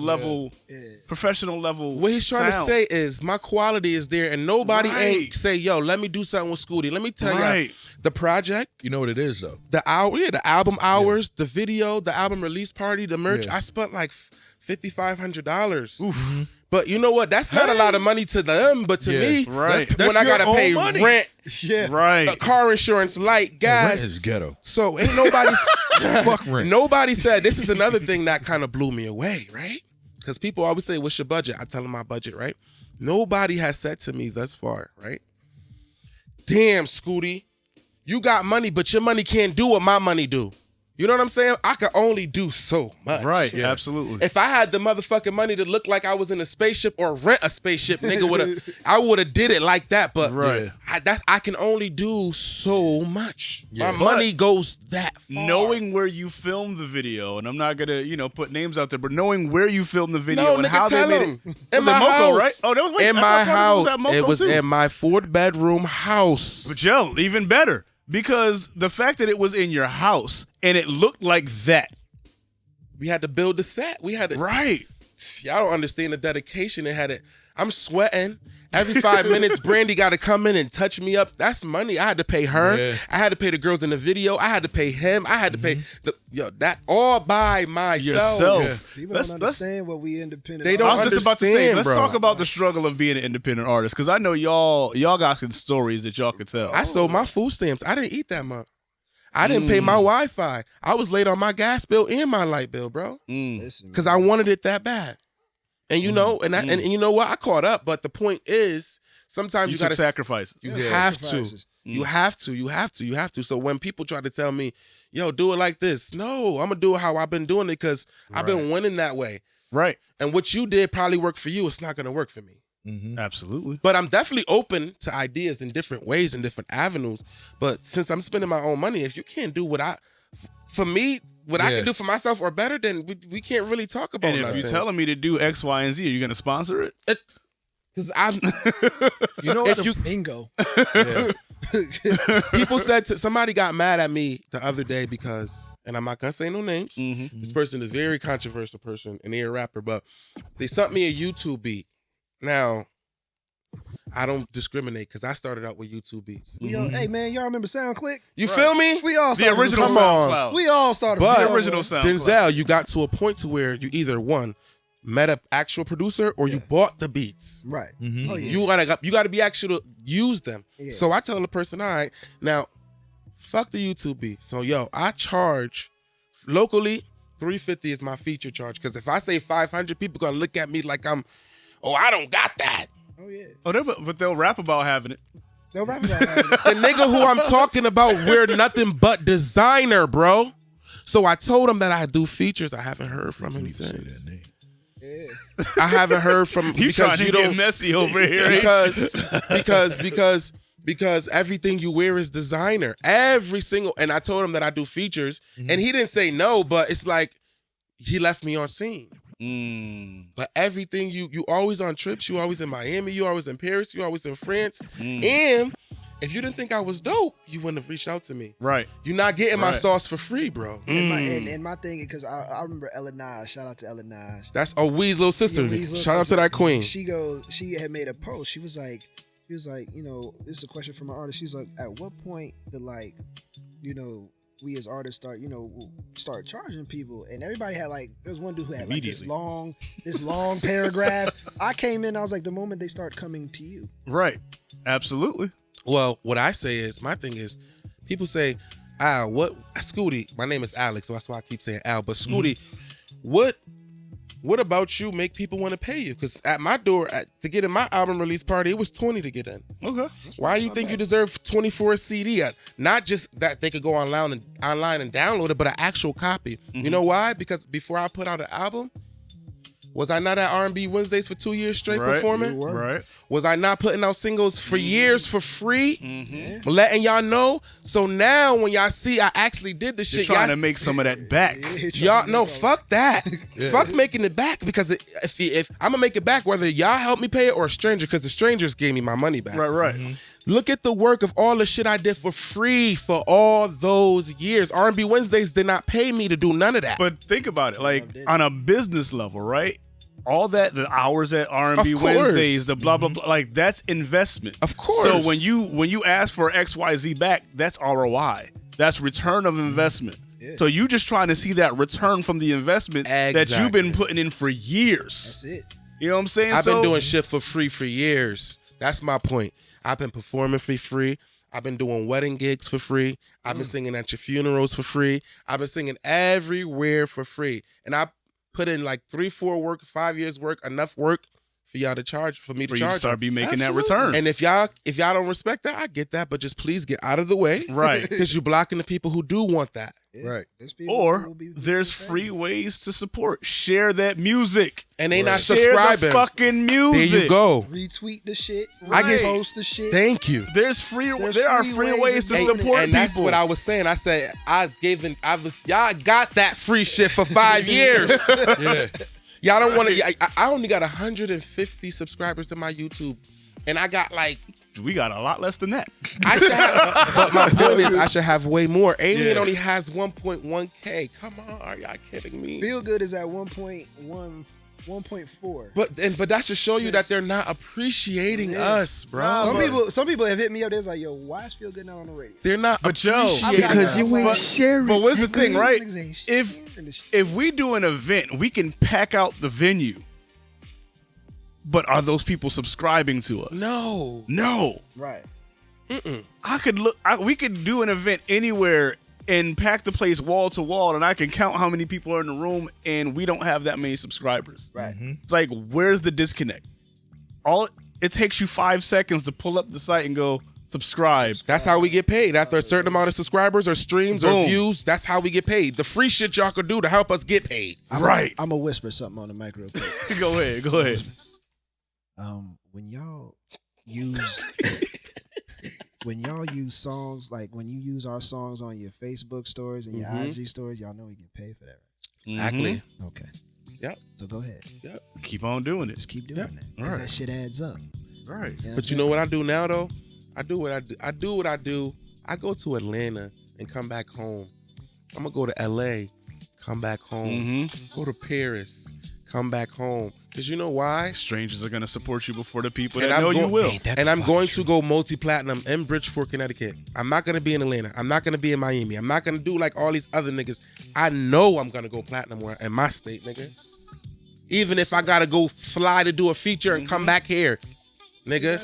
level. What he's trying to say is my quality is there, and nobody ain't say, yo, let me do something with Scuti. Let me tell you, the project. You know what it is, though. The album hours, the video, the album release party, the merch. I spent like $5,500 But you know what? That's not a lot of money to them, but to me, right. when I gotta pay rent, right, car insurance, light, gas, rent is ghetto. So ain't nobody fuck rent. Nobody said this is another thing that kind of blew me away, right? Because people always say, "What's your budget?" I tell them my budget, right? Nobody has said to me thus far, right? Damn, Scuti, you got money, but your money can't do what my money do. You know what I'm saying? I can only do so much. Right, absolutely. If I had the motherfucking money to look like I was in a spaceship or rent a spaceship, nigga, I would have did it like that. But I can only do so much. My money goes that far. Knowing where you filmed the video, and I'm not gonna, put names out there, but knowing where you filmed the video and how they made it. In my Moco, house. right? Oh, that was in my house. It was too. in my 4-bedroom house. But yo, even better. Because the fact that it was in your house and it looked like that. We had to build the set. We had to. Right. Y'all don't understand the dedication it had. It. I'm sweating. Every 5 minutes, Brandy got to come in and touch me up. That's money. I had to pay her. Yeah. I had to pay the girls in the video. I had to pay him. I had to pay that all by myself. Yeah. People don't understand what we independent. They don't I was just about to say, let's bro. talk about the struggle of being an independent artist, because I know y'all got some stories that y'all could tell. I sold my food stamps. I didn't eat that month. I didn't pay my Wi-Fi. I was late on my gas bill and my light bill, bro. Because I wanted it that bad. And you know, and you know what? I caught up, but the point is, sometimes you got to sacrifice. You have to. You have to. So when people try to tell me, "Yo, do it like this," no, I'm gonna do it how I've been doing it because I've been winning that way. Right. And what you did probably worked for you. It's not gonna work for me. Absolutely. But I'm definitely open to ideas in different ways and different avenues. But since I'm spending my own money, if you can't do what I can do for myself or better, then we can't really talk about it. And if you're telling me to do X, Y, and Z, are you going to sponsor it? Because I'm, bingo. People said somebody got mad at me the other day because, and I'm not gonna say no names. This person is a very controversial person and they're a rapper, but they sent me a YouTube beat. Now, I don't discriminate because I started out with YouTube beats. Hey man, y'all remember SoundClick? You feel me? We all the original SoundCloud. We all started with the original SoundCloud. Denzel, you got to a point to where you either met an actual producer or you bought the beats. Right. Oh, yeah. You gotta be actual to use them. Yeah. So I tell the person, all right, now fuck the YouTube beat. So I charge locally $350 is my feature charge. Because if I say 500, people gonna look at me like I don't got that. Oh yeah. But they'll rap about having it. They'll rap about having it. The nigga who I'm talking about, we're nothing but designer, bro. So I told him that I do features. I haven't heard from him since. Yeah. I haven't heard from you trying to get messy over here because everything you wear is designer. Every single, and I told him that I do features, and he didn't say no, but it's like he left me on scene. But everything you always on trips, you always in Miami, you always in Paris, you always in France, and if you didn't think I was dope, you wouldn't have reached out to me. Right. You're not getting my sauce for free, bro. And my thing, because I remember Ella Naj. Shout out to Ella Naj. That's Wee's little sister. Shout out to that queen. She had made a post. She was like, this is a question from an artist. She's like, at what point did we as artists start charging people? And everybody had there was one dude who had this long paragraph. I came in, I was like, the moment they start coming to you. Right. Absolutely. Well, what I say is, my thing is, people say, Al, Scuti, my name is Alex, so that's why I keep saying Al, but Scuti, what about you make people want to pay you? Because at my door, to get in my album release party, it was $20 to get in. Okay. Why you think you deserve $20 for a CD? Not just that they could go online and download it, but an actual copy. You know why? Because before I put out an album, was I not at R&B Wednesdays for 2 years straight performing? Right. Was I not putting out singles for years for free? Letting y'all know. So now when y'all see I actually did the shit, trying to make some of that back. Y'all no, fuck that. Fuck making it back, because if I'm gonna make it back, whether y'all help me pay it or a stranger, because the strangers gave me my money back. Right. Look at the work of all the shit I did for free for all those years. R&B Wednesdays did not pay me to do none of that. But think about it, on a business level, right? All that, the hours at R&B Wednesdays, the blah blah blah, that's investment. Of course. So when you ask for XYZ back, that's ROI. That's return of investment. Yeah. So you just trying to see that return from the investment that you've been putting in for years. That's it. You know what I'm saying? I've been doing shit for free for years. That's my point. I've been performing for free. I've been doing wedding gigs for free. I've been singing at your funerals for free. I've been singing everywhere for free. And I put in like 5 years work, enough work for y'all to charge, for me to charge. Start be making that return. And if y'all don't respect that, I get that, but just please get out of the way. Right. Because you're blocking the people who do want that. Yeah. Right. Or there's free ways to support. Share that music. And they not Share subscribing. the fucking music. There you go. Retweet the shit. I get post the shit. Thank you. There are free ways to support people. And that's what I was saying. I said y'all got that free shit for 5 years. Yeah. Y'all don't want to. I only got 150 subscribers to my YouTube, and I got like. We got a lot less than that. I should have, but my point is, I should have way more. Alien only has 1.1K. Come on, are y'all kidding me? Feel Good is at 1.4. But that should show you that they're not appreciating us, bro. Some people have hit me up. They're like, "Yo, why is Feel Good not on the radio?" They're not. But yo, because you ain't sharing. But what's the thing, right? If we do an event, we can pack out the venue. But are those people subscribing to us? No. Right. We could do an event anywhere and pack the place wall to wall, and I can count how many people are in the room, and we don't have that many subscribers. Right. It's like, where's the disconnect? It takes you 5 seconds to pull up the site and go subscribe. That's how we get paid. After a certain amount of subscribers or streams or views, that's how we get paid. The free shit y'all could do to help us get paid. I'm gonna whisper something on the mic real quick. Go ahead. When y'all use songs, like when you use our songs on your Facebook stories and your IG stories, y'all know we get paid for that, right? Exactly. Okay. Yep. So go ahead. Yep. Keep on doing it. Just keep doing that. Because Right. that shit adds up. Right. You know But you know what I do now though? I do what I do. I go to Atlanta and come back home. I'm gonna go to LA, come back home. Go to Paris, come back home. Because you know why? Strangers are gonna support you before the people And that know you will. And I'm going to go multi-platinum in Bridgeport, Connecticut. I'm not gonna be in Atlanta. I'm not gonna be in Miami. I'm not gonna do like all these other niggas. I know I'm gonna go platinum in my state, nigga. Even if I gotta go fly to do a feature and come back here, nigga.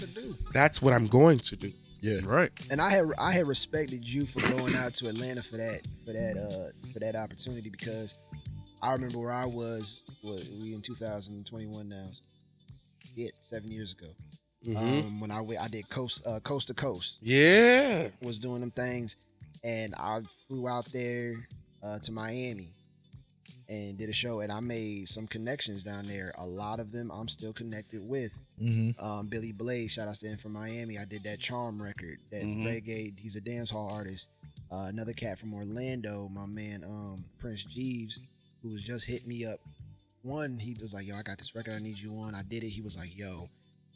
That's what I'm going to do. Yeah. Right. And I had respected you for going out to Atlanta for that opportunity, because I remember where I was. We in 2021 now. 7 years ago. When I did coast to coast. Yeah. Was doing them things, and I flew out there to Miami and did a show, and I made some connections down there. A lot of them I'm still connected with. Billy Blaze, shout out to him from Miami. I did that Charm record, that reggae. He's a dance hall artist. Another cat from Orlando, my man Prince Jeeves, who was just hit me up. One, he was like, "Yo, I got this record I need you on." I did it. He was like, "Yo,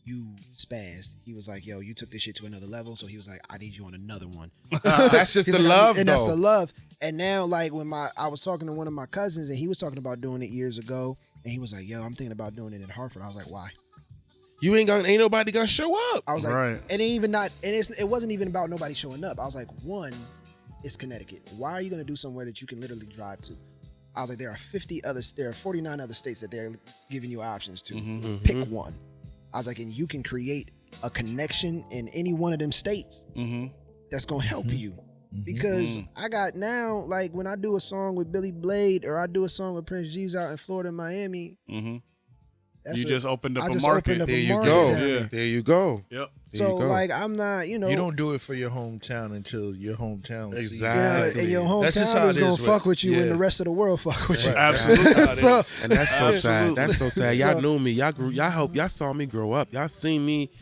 you spazzed." He was like, "Yo, you took this shit to another level." So he was like, "I need you on another one." That's just the love, and though. that's the love. And now, like when I was talking to one of my cousins, and he was talking about doing it years ago, and he was like, "Yo, I'm thinking about doing it in Hartford." I was like, "Why?" Ain't nobody gonna show up. I was like, Right. it wasn't even about nobody showing up. I was like, one, it's Connecticut. Why are you gonna do somewhere that you can literally drive to? I was like, there are 49 other states that they're giving you options to. Pick one. I was like, and you can create a connection in any one of them states that's gonna help you. Because I got now, like when I do a song with Billy Blade or I do a song with Prince Jeeves out in Florida, Miami. You just opened up I a just market. opened up There a you market go. down there. There you go. Yep. So like I'm not, You don't do it for your hometown until your hometown sees Exactly. and your That's just hometown how is it gonna is fuck with you when yeah. the rest of the world fuck with you. Right. Absolutely. So, And that's so sad. That's so sad. Y'all So- knew me. Y'all saw me grow up. Y'all seen me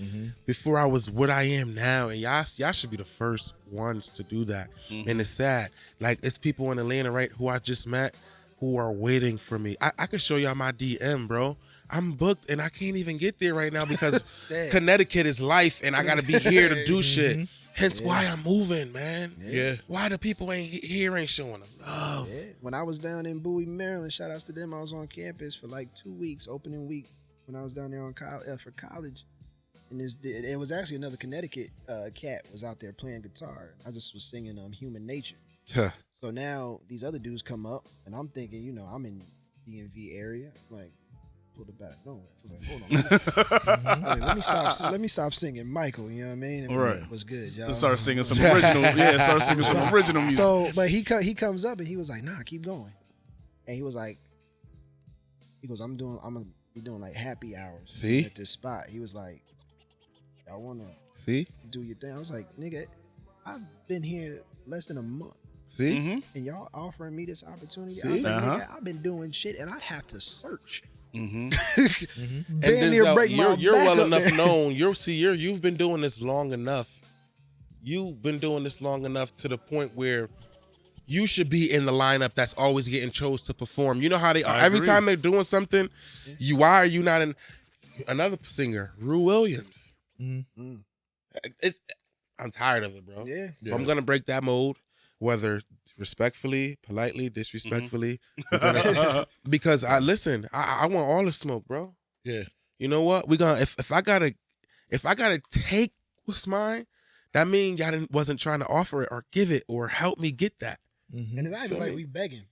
before I was what I am now. And y'all should be the first ones to do that. And it's sad. Like it's people in Atlanta, right, who I just met who are waiting for me. I could show y'all my DM, bro. I'm booked and I can't even get there right now because Connecticut is life and I gotta be here to do shit. Hence why I'm moving, man. Yeah. Why the people ain't showing them love? Yeah. When I was down in Bowie, Maryland, shout outs to them. I was on campus for like 2 weeks, opening week, when I was down there on for college. And it was actually another Connecticut cat was out there playing guitar. I just was singing Human Nature. So now these other dudes come up, and I'm thinking, I'm in DMV area. Like, pulled it back. No, I was like, hold on. I was like, let me stop singing Michael. You know what I mean? And Right. it was good, y'all. Let's start singing some original. Yeah, start singing some original music. So, but he comes up and he was like, nah, keep going. And he goes, I'm gonna be doing like happy hours. See? At this spot. He was like, y'all wanna See? do your thing? I was like, nigga, I've been here less than a month. See? Mm-hmm. And y'all offering me this opportunity. See? I was like, Uh-huh. nigga, I've been doing shit and I have to search. Mm-hmm. Damn And near Denzel, break my you're back well up enough there. known. You've been doing this long enough. You've been doing this long enough to the point where you should be in the lineup that's always getting chose to perform. You know how they are. I Every agree. time they're doing something, why are you not in? Another singer, Rue Williams. Mm. I'm tired of it, bro. Yeah. So I'm gonna break that mold, whether respectfully, politely, disrespectfully, because I want all the smoke, bro. Yeah. You know what? We gonna if I gotta take what's mine, that means y'all wasn't trying to offer it or give it or help me get that. And it's not even like we begging.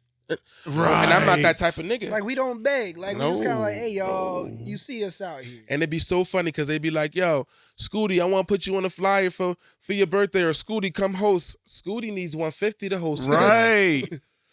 Right. And I'm not that type of nigga. Like we don't beg. Like we just kind of No. like, hey y'all, you see us out here. And it'd be so funny because they'd be like, yo, Scuti, I want to put you on the flyer for your birthday, or Scuti, come host. Scuti needs $150 to host. Right.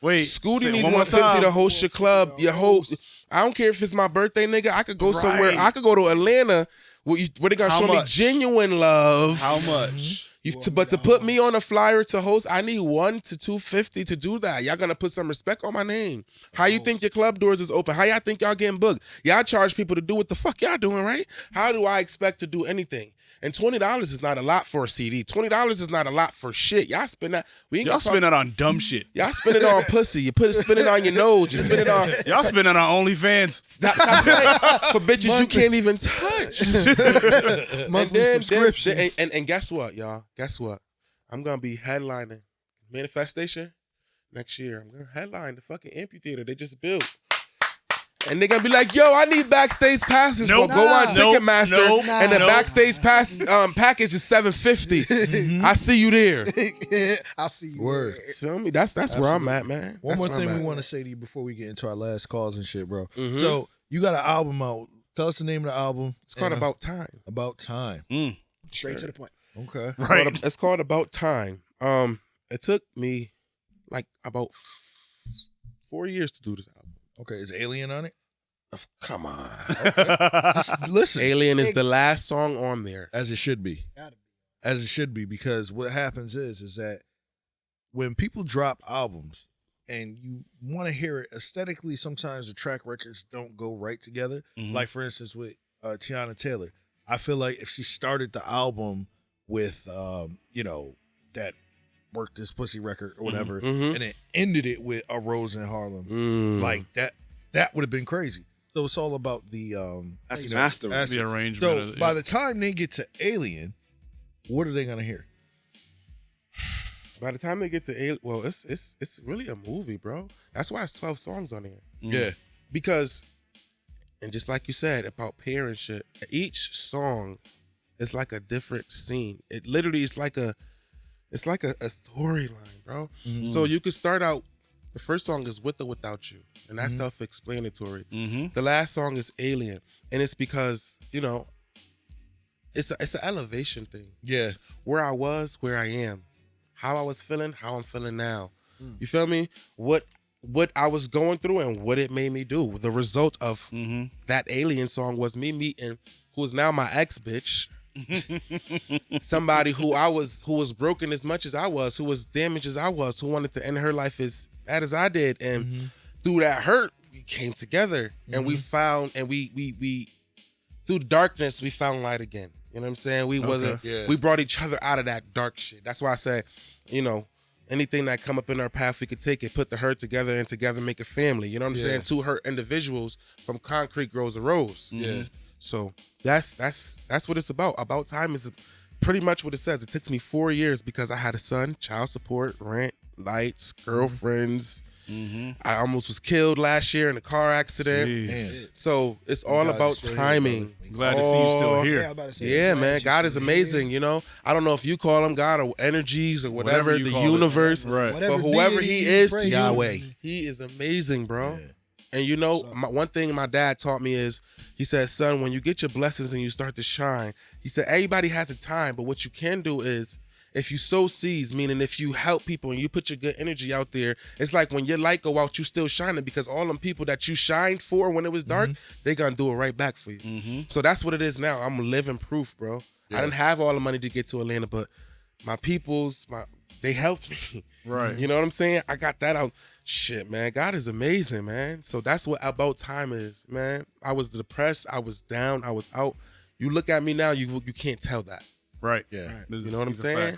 Wait. Scooty say it needs one more $150 time. to host your club, your host. I don't care if it's my birthday, nigga. I could go somewhere. Right. I could go to Atlanta where they gonna How show much? me genuine love. How much? But to put me on a flyer to host, I need $100 to $250 to do that. Y'all gonna put some respect on my name. How you think your club doors is open? How y'all think y'all getting booked? Y'all charge people to do what the fuck y'all doing, right? How do I expect to do anything? And $20 is not a lot for a CD. $20 is not a lot for shit. Y'all spend that. We ain't Y'all gonna spend that on dumb shit. Y'all spend it on pussy. You spend it on your nose. You spend it on. Y'all spend it on OnlyFans. Stop playing. For bitches you can't even touch. Monthly subscriptions. And guess what, y'all? Guess what? I'm gonna be headlining Manifestation next year. I'm gonna headline the fucking amphitheater they just built. And they're gonna be like, yo, I need backstage passes. Nope. Well, go on Nope. Ticketmaster, Nope. and the Nope. backstage pass package is $750. I see you there. I'll see you. Word. there. Feel me? That's where I'm at, man. One That's more where I'm thing we at. want to say to you before we get into our last calls and shit, bro. Mhm. So you got an album out. Tell us the name of the album. It's called And, About Time. About Time. Straight to the point. Okay. Right. It's called About Time. It took me like about 4 years to do this album. Okay. Is Alien on it? Come on. Just listen. Alien is the last song on there. As it should be. Gotta be. As it should be, because what happens is that when people drop albums and you want to hear it aesthetically, sometimes the track records don't go right together. Mhm. Like for instance with Tiana Taylor, I feel like if she started the album with that Work This Pussy record or whatever, Mhm. and then ended it with A Rose in Harlem, like that would have been crazy. So it's all about the That's mastering. that's- The arrangement. So of it, by yeah. the time they get to Alien, what are they gonna hear? By the time they get to Alien, well, it's really a movie, bro. That's why it's 12 songs on there. Yeah. Because, and just like you said about parent shit, each song is like a different scene. It literally is like a storyline, bro. So you could start out. The first song is With or Without You, and that's self-explanatory. The last song is Alien, and it's because it's an elevation thing. Yeah. Where I was, where I am, how I was feeling, how I'm feeling now. You feel me? What I was going through and what it made me do. The result of that Alien song was me meeting who is now my ex bitch. Somebody who was broken as much as I was, who was damaged as I was, who wanted to end her life as bad as I did. And through that hurt, we came together and we found, and we through darkness, we found light again. You know what I'm saying? We brought each other out of that dark shit. That's why I say, anything that come up in our path, we could take it, put the hurt together, and together make a family. You know what I'm saying? Two hurt individuals from concrete grows a rose. Yeah. So that's what it's about. About Time is pretty much what it says. It took me 4 years because I had a son, child support, rent, lights, girlfriends. I almost was killed last year in a car accident. Jeez. So it's all God about is still here, timing. Glad to see you still Yeah, I here. was about to say, Yeah, glad man. you God is still amazing, here. I don't know if you call him God or energies or whatever, Whatever you the call it. universe. Right. Whatever But whoever deity he you is pray to you, Yahweh. he is amazing, bro. And you know, one thing my dad taught me is, he said, son, when you get your blessings and you start to shine, he said, everybody has a time, but what you can do is, if you sow seeds, meaning if you help people and you put your good energy out there, it's like when your light go out, you still shining, because all them people that you shined for when it was dark, they gonna do it right back for you. So that's what it is now. I'm living proof, bro. I didn't have all the money to get to Atlanta, but my peoples, they helped me. Right. You know what I'm saying? I got that out. Shit, man. God is amazing, man. So that's what About Time is, man. I was depressed. I was down. I was out. You look at me now, you can't tell that. Right. Yeah. Right. You know what I'm saying?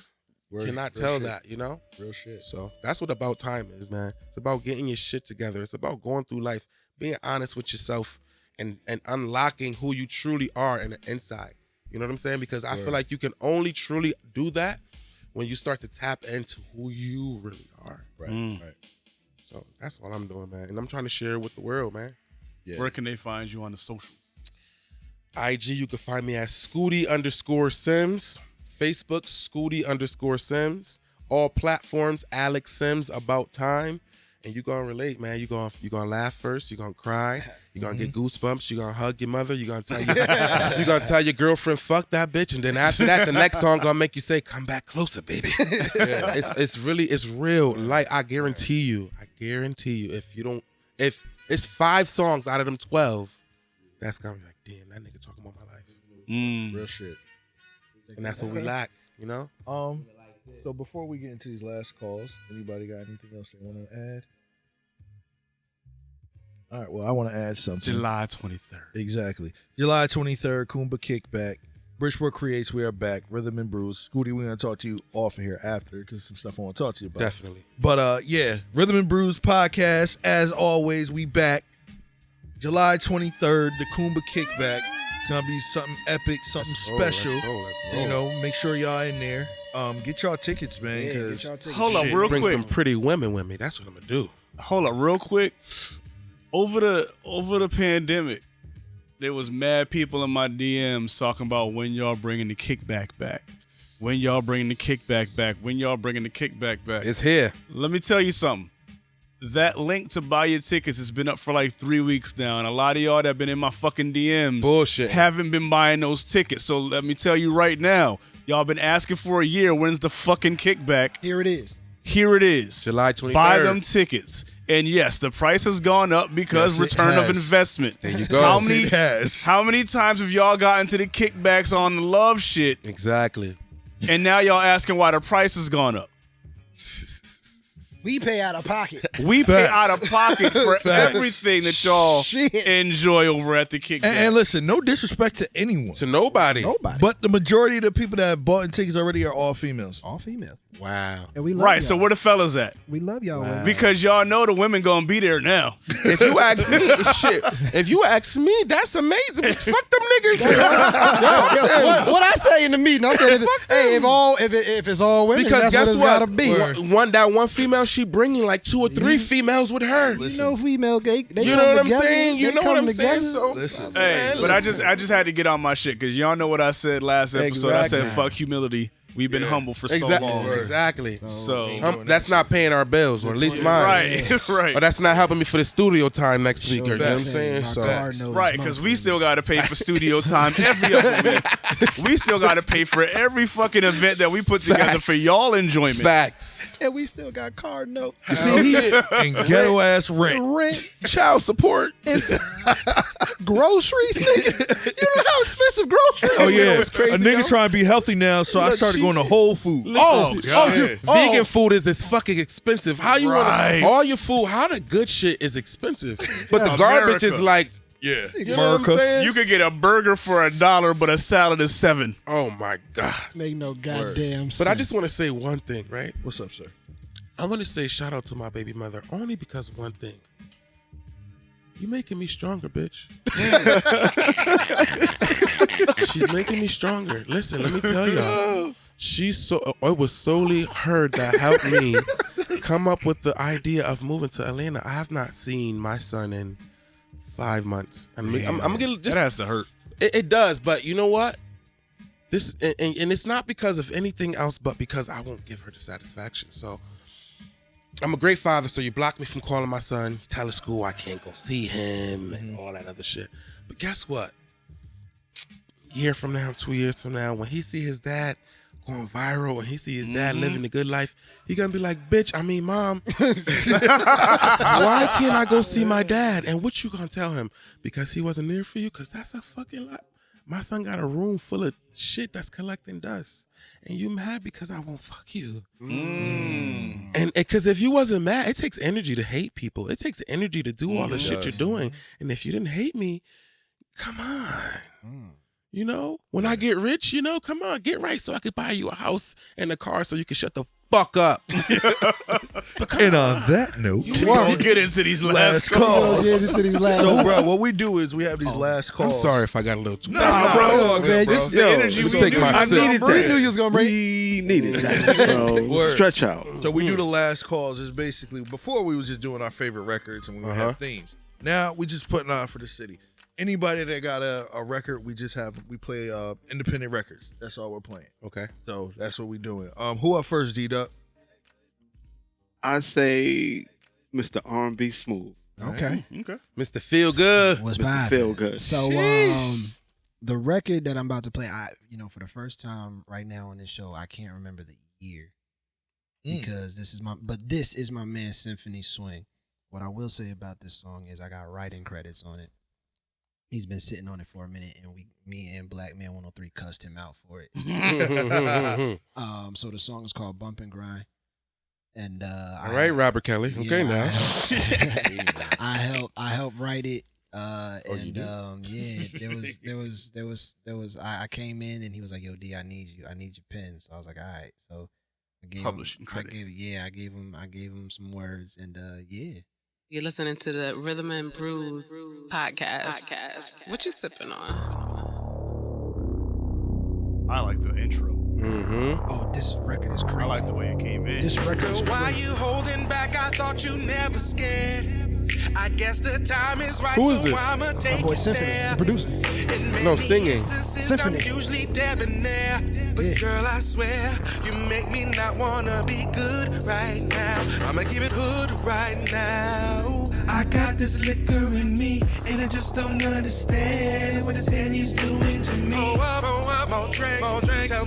You cannot tell shit. that, you know? Real shit. So that's what About Time is, man. It's about getting your shit together. It's about going through life, being honest with yourself, and unlocking who you truly are in the inside. You know what I'm saying? Because I feel like you can only truly do that when you start to tap into who you really are. Right. So that's all I'm doing, man. And I'm trying to share it with the world, man. Yeah. Where can they find you on the socials? IG, you can find me at Scuti_Sims. Facebook, Scuti_Sims. All platforms, Alex Sims, About Time. And you gonna relate, man. You gonna laugh first. You gonna cry. You gonna get goosebumps. You gonna hug your mother. You gonna tell you gonna tell your girlfriend, fuck that bitch. And then after that, the next song gonna make you say, come back closer, baby. It's real. Like, I guarantee you, if it's 5 songs out of them 12, that's gonna be like, damn, that nigga talking about my life. Real shit. And that's what we lack, you know? So before we get into these last calls, anybody got anything else they want to add? All right, well, I want to add something. July 23rd. Exactly. July 23rd, Kumba Kickback. Bridgeport Creates, we are back. Rhythm and Brewz. Scooty, we're going to talk to you off of here after, because some stuff I want to talk to you about. Definitely. But yeah, Rhythm and Brewz podcast, as always, we back. July 23rd, the Kumba Kickback. It's going to be something epic, something special. Let's go. You know, make sure y'all in there. Get y'all tickets, man. Yeah, Cause get y'all tickets. Hold up, real Bring quick. some pretty women with me. That's what I'm gonna do. Hold up, real quick. Over the pandemic, there was mad people in my DMs talking about when y'all bringing the kickback back. When y'all bringing the kickback back. When y'all bringing the kickback back. It's here. Let me tell you something. That link to buy your tickets has been up for like 3 weeks now, and a lot of y'all that been in my fucking DMs Bullshit. haven't been buying those tickets. So let me tell you right now, y'all been asking for a year. When's the fucking kickback? Here it is. Here it is. July 23rd. Buy them tickets. And yes, the price has gone up because Yes, it return of has. investment. There you go. How many times have y'all gotten to the kickbacks on the love shit, Exactly. and now y'all asking why the price has gone up? We pay out of pocket. We pay Facts. out of pocket for Facts. everything that y'all Shit. enjoy over at the kickback. and listen, no disrespect to anyone. To nobody. Nobody. But the majority of the people that have bought tickets already are all females. all female. Wow. And we love Right, y'all. so where the fellas at? We love y'all. women. Because y'all know the women gonna be there now. If you ask me, shit. If you ask me, that's amazing. But fuck them niggas. What I say in the meeting, I said, if it's all women, Because that's guess what it's what? gotta be. That one female, she bringing like 2 or 3 females with her. You know, female gay. They You come know what I'm together, saying? You they know what come I'm saying? together. So Listen. Hey, but I just had to get on my shit because y'all know what I said last episode. I said Exactly. fuck humility. We've been humble for so Exactly. long. Exactly. So That's not paying our bills, or at least mine. right, right. Or that's not helping me for the studio time next week. Or, you know what I'm Facts. saying? My So card note is Right, because we monthly. still got to pay for studio time every other week. We still got to pay for every fucking event that we put together for y'all enjoyment. facts. And we still got card note. And ghetto ass rent. Rent, Child support. groceries, nigga. You know how expensive groceries Oh are? yeah, what's crazy, a nigga yo? trying to be healthy now, so I started going to Whole Foods. Vegan food is fucking expensive. How you Right. want all your food? How the good shit is expensive, but the garbage America. is like, Yeah, you know what I'm saying? You could get a burger for $1, but a salad is $7. Oh my god! Make no goddamn sense. But I just want to say one thing, right? What's up, sir? I want to say shout out to my baby mother only because one thing. You making me stronger, bitch. She's making me stronger. Listen, let me tell y'all. It was solely her that helped me come up with the idea of moving to Atlanta. I have not seen my son in 5 months. I'm gonna just That has to hurt. it does, but you know what? This and it's not because of anything else, but because I won't give her the satisfaction. So I'm a great father, so you block me from calling my son. You tell the school I can't go see him and all that other shit. But guess what? A year from now, 2 years from now, when he see his dad going viral and he see his dad living the good life, he gonna be like, bitch, I mean, mom, why can't I go see my dad? And what you gonna tell him? Because he wasn't there for you? Because that's a fucking lie. My son got a room full of shit that's collecting dust. And you mad because I won't fuck you. And because if you wasn't mad, it takes energy to hate people. It takes energy to do all the shit you're doing. And if you didn't hate me, come on. You know, when I get rich, you know, come on, get right so I could buy you a house and a car so you can shut the fuck up. And on that note, we're gonna get into these last calls. So, bro, what we do is we have these last calls. I'm sorry if I got a little too. Nah, bro. This is the energy we take knew. I needed that. We knew you was gonna bring. We needed that. Word. Stretch out. So we do the last calls. Is basically before we was just doing our favorite records and we would have themes. Now we just putting on for the city. Anybody that got a record, we play independent records. That's all we're playing. Okay. So that's what we doing. Who up first, D-Duck? I say Mr. R&B Smooth. Okay. Mr. Feel Good. What's Mr. Feel Good. So the record that I'm about to play, for the first time right now on this show, I can't remember the year because this is my man Symphony Swing. What I will say about this song is I got writing credits on it. He's been sitting on it for a minute, and me and Black Man 103 cussed him out for it. So the song is called Bump and Grind. And all right, Robert Kelly. Okay, now I helped write it. I came in and he was like, "Yo, D, I need your pen." So I was like, "All right." So I gave Publishing credits. I gave him some words, and You're listening to the Rhythm and Brewz podcast. What you sipping on? I like the intro. Oh, this record is crazy. I like the way it came in. This record is crazy. Why you holding back? I thought you never scared. I guess the time is right. Who is so this? I'ma take My boy Symphony, the producer. No, singing. Symphony. I'm usually debonair, but girl, I swear you make me not wanna be good right now. I'ma keep it hood right now. I got this liquor in me, and I just don't understand what this Henny's doing to me. More drink. Tell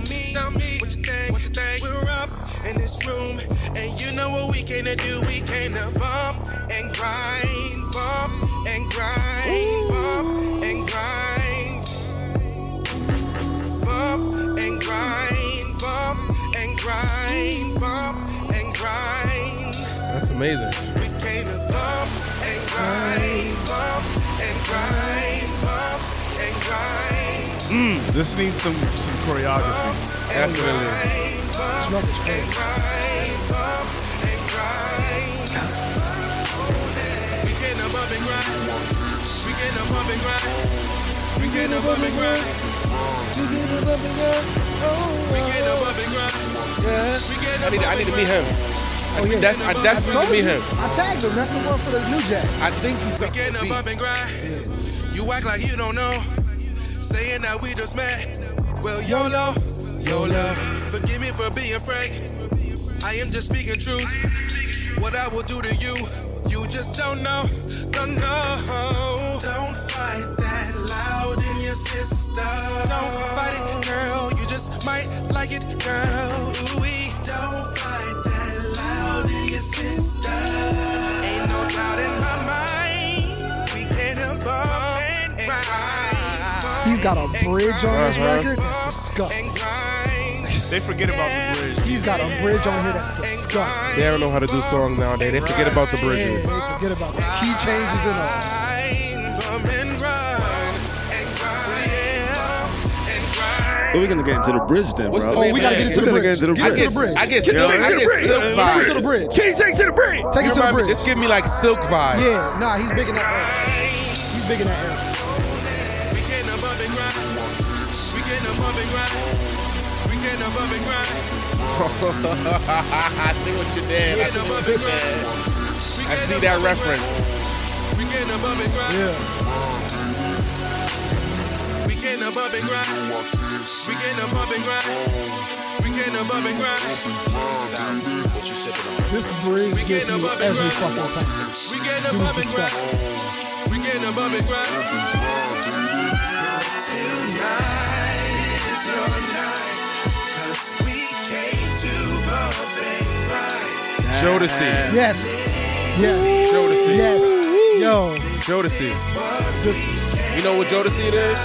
me what you think. We're up in this room, and you know what we came to do. We came to bump and grind, bump and grind, bump and grind, bump and grind, bump and grind, bump and grind. That's amazing. We came to bump and grind, bump and grind, bump and grind. This needs some choreography. Definitely. This record's crazy. We came to bump and grind. We came to bump and grind. We came to bump and grind. We came to bump and grind. I need to meet him. I definitely need to meet him. I tagged him. That's the one for the New Jack. I think he's We came to bump and grind. You act like you don't know. Saying that we just met. Well, YOLO. Forgive me for being frank. I am just speaking truth. What I will do to you, you just don't know. Don't fight that loud in your sister. Don't fight it, girl. You just might like it, girl. Ooh-wee. Don't fight that loud in your sister. Ain't no doubt in my mind. We can bump and grind. He's got a bridge on this record. That's disgusting. They forget about the bridge. He's got a bridge on here that's disgusting. They don't know how to do songs nowadays. They forget about the bridges. They forget about the key changes and all. Well, we're gonna get into the bridge then, What's bro. the name we gotta of get that? into the We're bridge. gonna get into the bridge. I get Take silk it to the bridge. silk Take it to the vibes. bridge. Can you take it to the bridge? Take it to the bridge. This give me like silk vibes. Yeah, nah, he's big in that area. He's big in that area. We can bump and grind. We can bump and grind. We can bump and grind. I see what you did. I see what you did. I see that reference. We can bump and grind. Yeah. We can bump and grind. We can bump and grind. We can bump and grind. This bridge gets me every fucking time. We get above and grind. We get above and grind. Tonight is your night, 'cause we came to bump and grind. Jodeci. Yes. Yes. Jodeci. Yes. Yo. Jodeci. Just, You know what Jodeci it is?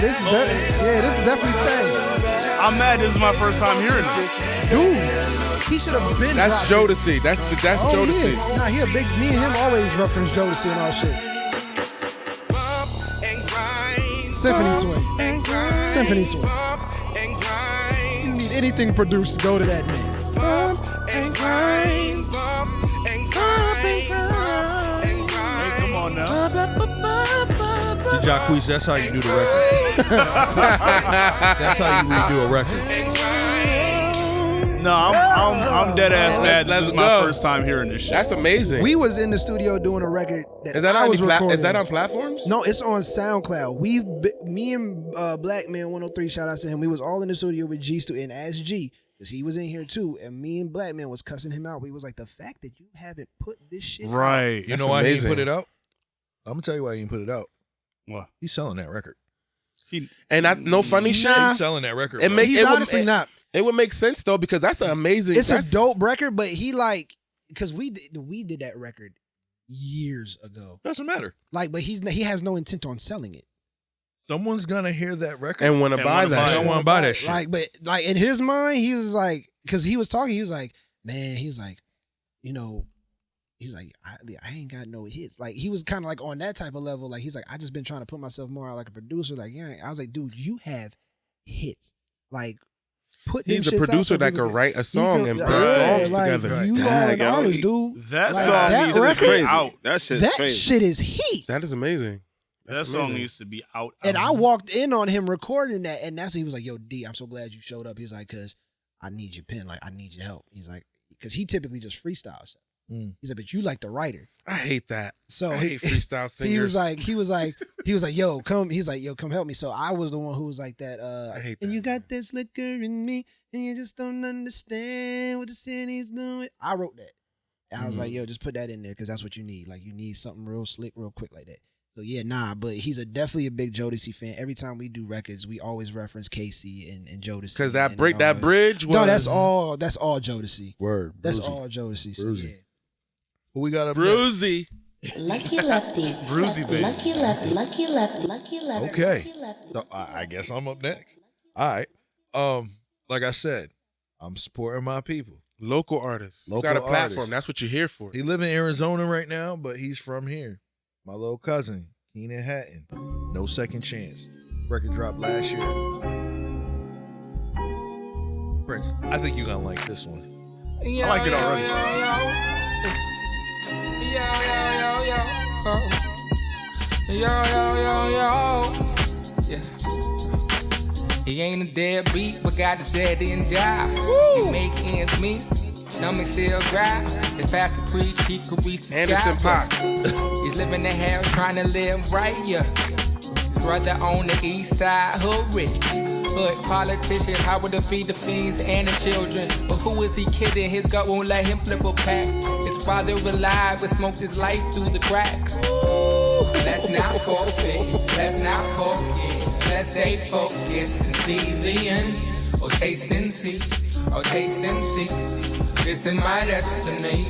this is definitely staying. I'm mad. This is my first time hearing this. Dude, he should have been. That's Jodeci. That's Jodeci. Nah, he a big. Me and him always reference Jodeci and all shit. Symphony swing. Symphony swing. You need anything produced, go to that man. Bump and grind. Bump and grind. Hey, come on now. Jacquees, that's how you do the record. That's how you redo a record. No, I'm dead ass mad. This is my go. first time hearing this shit. That's amazing. We was in the studio doing a record that Is that I on was recording. Is that on platforms? No, it's on SoundCloud. Me and Black Man 103, shout out to him. We was all in the studio with G Stu and Ask G, because he was in here too. And me and Black Man was cussing him out. We was like, the fact that you haven't put this shit right. out. You know why he didn't put it out? I'm gonna tell you why he didn't put it out. What? He's selling that record. No funny shit. He's selling that record. He's honestly not. It would make sense though, because that's an amazing. It's a dope record, but he because we did that record years ago. Doesn't matter. But he has no intent on selling it. Someone's gonna hear that record and want to buy that. Don't want to buy that shit. But in his mind, he was like, because he was talking, he was like, man, he was like, he's like, I ain't got no hits. Like, he was kind of like on that type of level. Like, he's like, I just been trying to put myself more out like a producer. Like, yeah, I was like, dude, you have hits. Like, he's a producer that could write a song and put songs together. You are an artist, dude. That like, song that needs to be crazy. out. That shit That crazy. shit is heat. That is amazing. That song needs to be out. And I walked in on him recording that, and that's when he was like, yo, D, I'm so glad you showed up. He's like, because I need your pen. Like, I need your help. He's like, because he typically just freestyles. He's like, but you like the writer. I hate that. So I hate freestyle singers. He was like, yo, come. He's like, yo, come help me. So I was the one who was like that. I hate and that. you got this liquor in me, and you just don't understand what the city's doing. I wrote that. And I was like, yo, just put that in there because that's what you need. Like, you need something real slick, real quick like that. So yeah, but he's definitely a big Jodeci fan. Every time we do records, we always reference Casey and Jodeci. Because that bridge was... No, that's all Jodeci. Word. That's all Jodeci. So yeah. Who we got up Brewzy. Lucky Lefty. Brewzy, baby. Lucky Lefty. Lucky Lefty. Lucky Lefty. Okay. Lucky Lefty. So I guess I'm up next. All right. Like I said, I'm supporting my people. Local artists. Local got a platform. artists. That's what you're here for. He live in Arizona right now, but he's from here. My little cousin, Keenan Hatton. No Second Chance. Record dropped last year. Prince, I think you're going to like this one. Yo, I like it already. Yeah. He ain't a deadbeat, but got a dead end job. He make ends meet, stomach still dry. His pastor preach, he could reach the Anderson sky. Paak. He's living in hell, trying to live right, yeah. His brother on the east side, hood rich. Hood politician, how would defeat the fiends and the children? But who is he kidding? His gut won't let him flip a pack. His father alive, but smoked his life through the cracks. Let's not forfeit, let's not forget. Let's stay focused and see the end. Or taste and see, or taste and see. This is my destiny.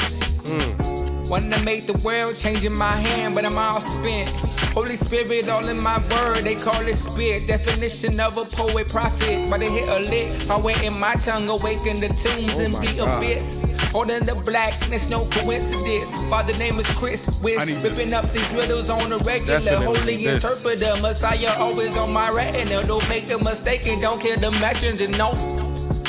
Wanna make the world change in my hand, but I'm all spent. Holy Spirit all in my word, they call it spirit. Definition of a poet prophet. But they hit a lick, power in my tongue, awaken the tombs and the abyss. Holding the blackness, no coincidence. Father name is Chris, Wiz, ripping up these riddles on the regular. Definitely Holy this. interpreter, Messiah always on my retina. Don't make the mistake and don't kill the messenger, no.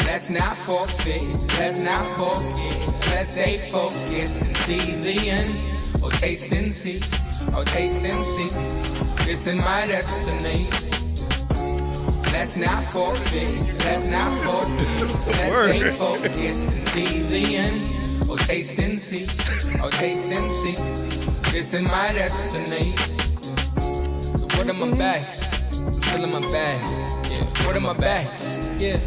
Let's not forfeit, let's not forget. Let's stay focused and see the end. Or taste and see, or taste and see. This is my destiny. Let's not forfeit, let's not forget. Let's stay focused and see the end. Or taste and see, or taste and see. This is my destiny. The word on my back, still in my bag. Yeah, word on my back, Yeah.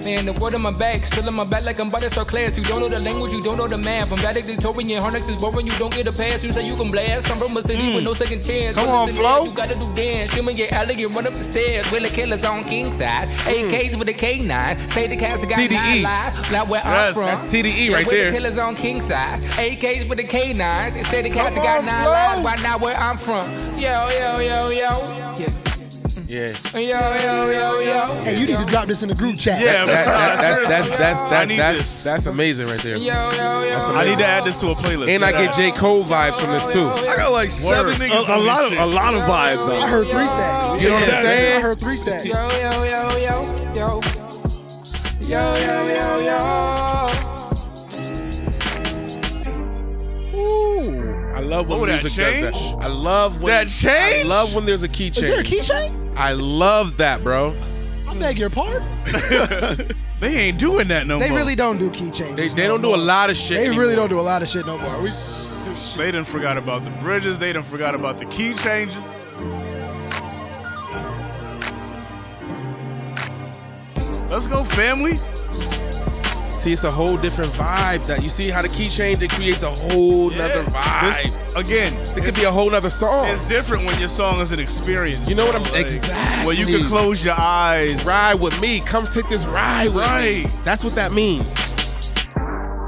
Man, the word on my back, still in my back like I'm about to start class. You don't know the language, you don't know the math. I'm valedictorian, Harness is boring, you don't get a pass. You say you can blast, I'm from a city with no second chance. Come on, Flo. You gotta do dance, shimmer your alley and run up the stairs. Will the killers on king side, AKs with a K9. Say the cats got 9 lives, not where I'm from. That's TDE right there. Will the killers on king side, AKs with a K9. They say the cats got 9 lives, why not where I'm from? Yo, yo, yo, yo. Yeah. Yeah. Yo, yo, yo, yo. Hey, you need to drop this in the group chat. Yeah, that's amazing right there. Yo, yo, yo. I need to add this to a playlist. And I get J. Cole vibes from this too. I got like 7 niggas. A lot of vibes. I heard 3 stacks. You know what I'm saying? I heard 3 stacks. Yo, yo, yo, yo, yo. Yo, yo, yo, yo. I love when that music change? does that. I love when That change? I love when there's a key change. Is there a key change? I love that, bro. I beg your pardon. They ain't doing that no They more. really don't do key changes. They don't do a lot of shit. They anymore. really don't do a lot of shit no more. They done forgot about the bridges. They done forgot about the key changes. Let's go, family. See, it's a whole different vibe. That you see how the key change, it creates a whole nother vibe. It could be a whole nother song. It's different when your song is an experience. You know what I'm like, exactly. Where you can close your eyes. Ride with me. Come take this ride with me. That's what that means.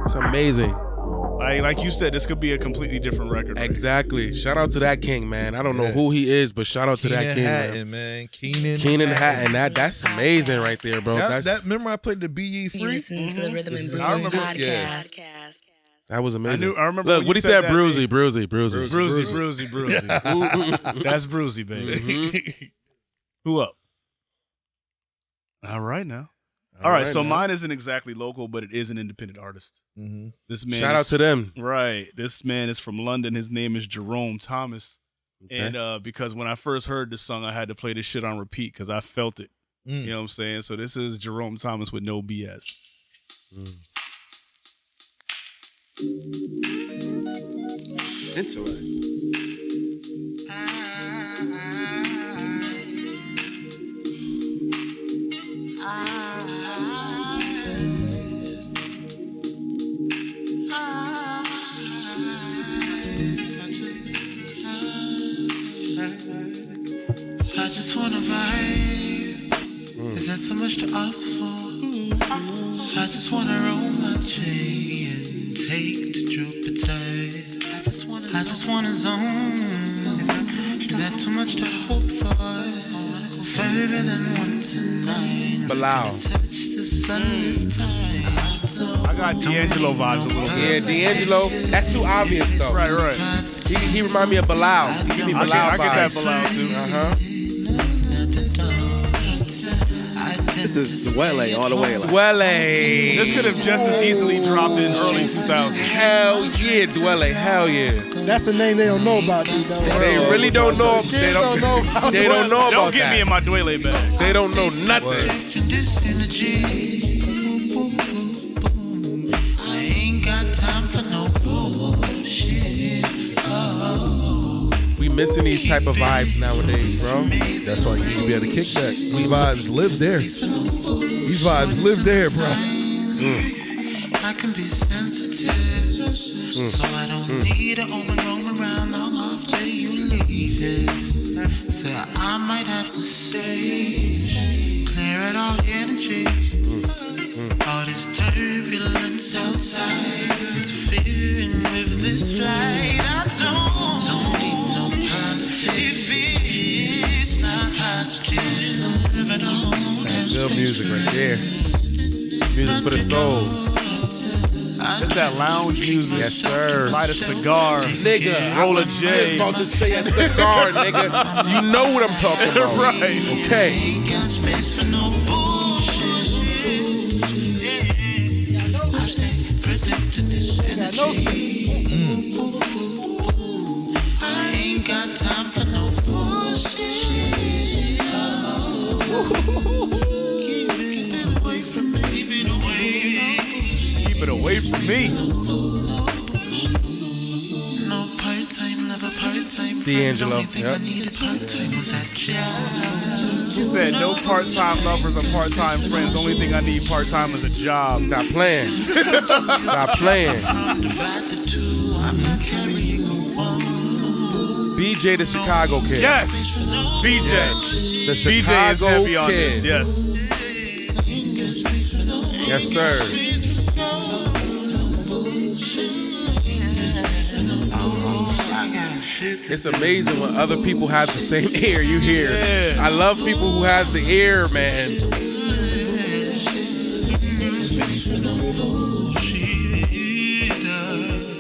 It's amazing. Like you said, this could be a completely different record. Exactly. Shout out to that king, man. I don't know who he is, but shout out to that king, Hatton, man. Keenan Hatton. That's amazing right there, bro. Remember I played the Be Free? Listening to the Rhythm and Blues I remember, podcast. That was amazing. I remember. Look, what he said, Brewzy. Brewzy. That's Brewzy, baby. Mm-hmm. Who up? All right now. All right, so mine isn't exactly local, but it is an independent artist. Mm-hmm. This man. Shout out to them. Right. This man is from London. His name is Jerome Thomas. Okay. And because when I first heard this song, I had to play this shit on repeat because I felt it. You know what I'm saying? So this is Jerome Thomas with No BS. Interesting. I just wanna vibe. Is that so much to ask for? I just wanna roll my chain and take to Jupiter. I just wanna zone. Is that too much to hope for? Further than one tonight. Bilal. Touch the sun this time. I got D'Angelo vibes a little bit. Yeah, D'Angelo. That's too obvious though. Right. He remind me of Bilal. He give me Bilal I get that vibes. Bilal too. This is Dwelle all the way. Like. Dwelle. This could have just as easily dropped in early 2000s. Hell yeah, Dwelle. Hell yeah. That's a name they don't know about, dude. They really don't know. They don't know about Don't get that. me in my Dwelle bag. They don't know nothing. I ain't got time for no bullshit. We missing these type of vibes nowadays, bro. That's why you need to be able to kick that. These vibes live there. These vibes live there, bro. I can be sensitive, so I don't need a roam around long after you leave it. So I might have to stay, clear out all the energy, all this turbulence outside, interfering with this flight. I don't need no positive. It's not positive at all. Good music right there. Music for the soul. It's that lounge music. Yes, sir. Light a cigar. Nigga, roll a I was J. about to say a cigar, nigga. You know what I'm talking about. Right. Okay. Ain't got space for no bullshit. I stay protecting this energy. I ain't got time for no bullshit. Keep it away from me. Keep it away. Keep it away from me. No part-time, never part-time. D'Angelo, Only thing I yep. needed part-time was that job. She said, no part-time lovers or part-time friends. Only thing I need part-time is a job. Stop playing. Stop playing. BJ the Chicago Kid. Yes. BJ. The BJ is Chicago heavy on Kid. this. Yes. Yes, sir. It's amazing when other people have the same ear you hear. Yeah. I love people who have the ear, man.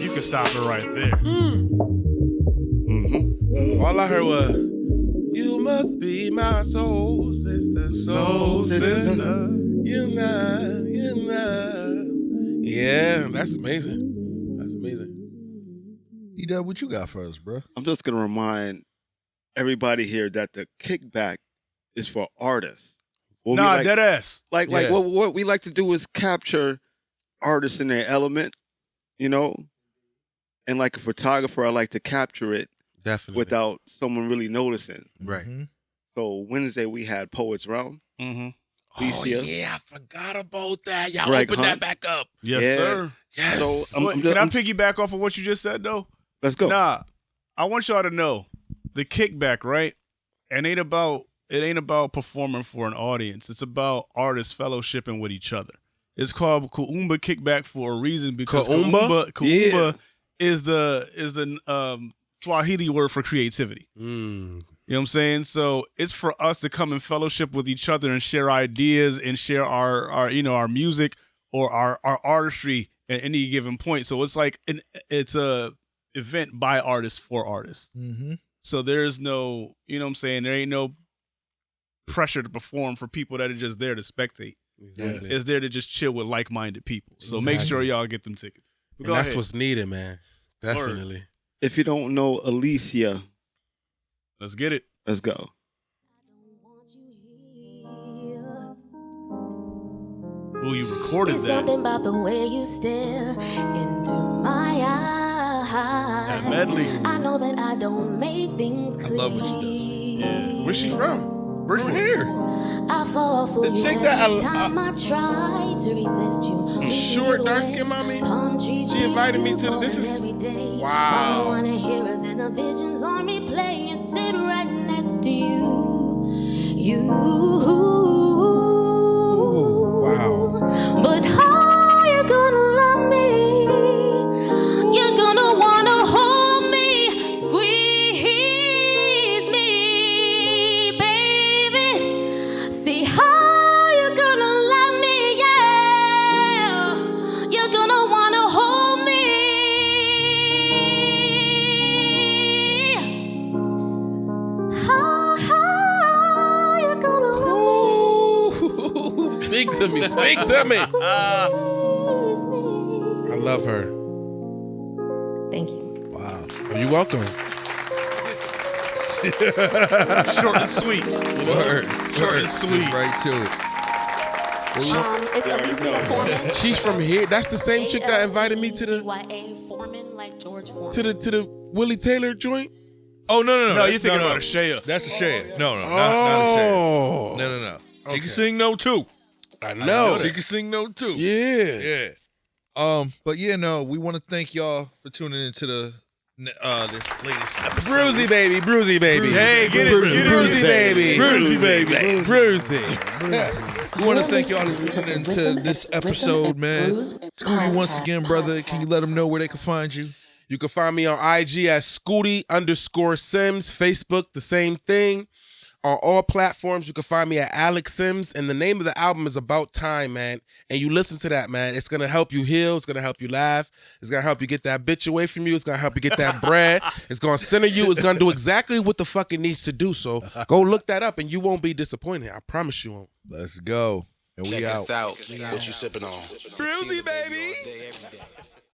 You can stop it right there. All I heard was, you must be my soul sister, soul sister. You know. Yeah, that's amazing. That's amazing. E-Dub, what you got for us, bro? I'm just going to remind everybody here that the kickback is for artists. Dead ass. Like what we like to do is capture artists in their element, you know? And like a photographer, I like to capture it definitely without someone really noticing. Right. So Wednesday we had Poets Round. Mm-hmm. Oh, yeah, I forgot about that. Y'all Greg open Hunt. that back up. Yes, Yeah. sir. Yes. So Can I piggyback off of what you just said, though? Let's go. Nah, I want y'all to know the kickback, right? It ain't about performing for an audience. It's about artists fellowshipping with each other. It's called Kuumba Kickback for a reason because Kuumba? Kuumba is the Swahili word for creativity. You know what I'm saying? So it's for us to come and fellowship with each other and share ideas and share our music or our artistry at any given point. So it's like it's a event by artists for artists. Mm-hmm. So there's no, you know what I'm saying? There ain't no pressure to perform for people that are just there to spectate. Exactly. It's there to just chill with like-minded people. So make sure y'all get them tickets. And that's what's needed, man. Definitely. If you don't know Alicia, let's get it. Let's go. Oh, you recorded It's that. something about the way you stare into my eyes. That medley. I know that I don't make things clear. I love what she does. Yeah. Where's she from? From here. I fall for The you chick every that time I try to resist you. We Short, can get dark-skinned away. mommy? Palm trees, She invited me peace, to this is every day. wow. All I wanna hear is in the visions on replay and sit right next to you. Wow. But how you gonna love me? You're gonna wanna hold me, squeeze me, baby. See how you gonna love me, yeah. You're gonna wanna hold me. How you gonna love me? Speak to me. Speak to me. Squeeze me. I love her. Thank you. Wow. You're welcome. Short and sweet. You know? Short and sweet. Right to it. It's Alicia Foreman. She's from here. That's the same chick that invited me to the CYA Foreman, like George Foreman. to the Willie Taylor joint. Oh, no. No, you're thinking about a Shea. That's a Shea. No, not a Shea. No. She can sing no too. I know. She can sing no too. Yeah. But yeah, no, we want to thank y'all for tuning into the this latest episode. Brewzy baby. Hey, get it. Brewzy baby. Brewzy. We want to thank y'all for tuning into this episode, man. Scuti, once again, brother, can you let them know where they can find you? You can find me on IG at Scuti_Sims. Facebook, the same thing. On all platforms, you can find me at Alex Sims. And the name of the album is About Time, man. And you listen to that, man. It's going to help you heal. It's going to help you laugh. It's going to help you get that bitch away from you. It's going to help you get that bread. It's going to center you. It's going to do exactly what the fuck it needs to do. So go look that up and you won't be disappointed. I promise you won't. Let's go. And we Check out. us out. What you sipping on? Brewzy, baby. Every day.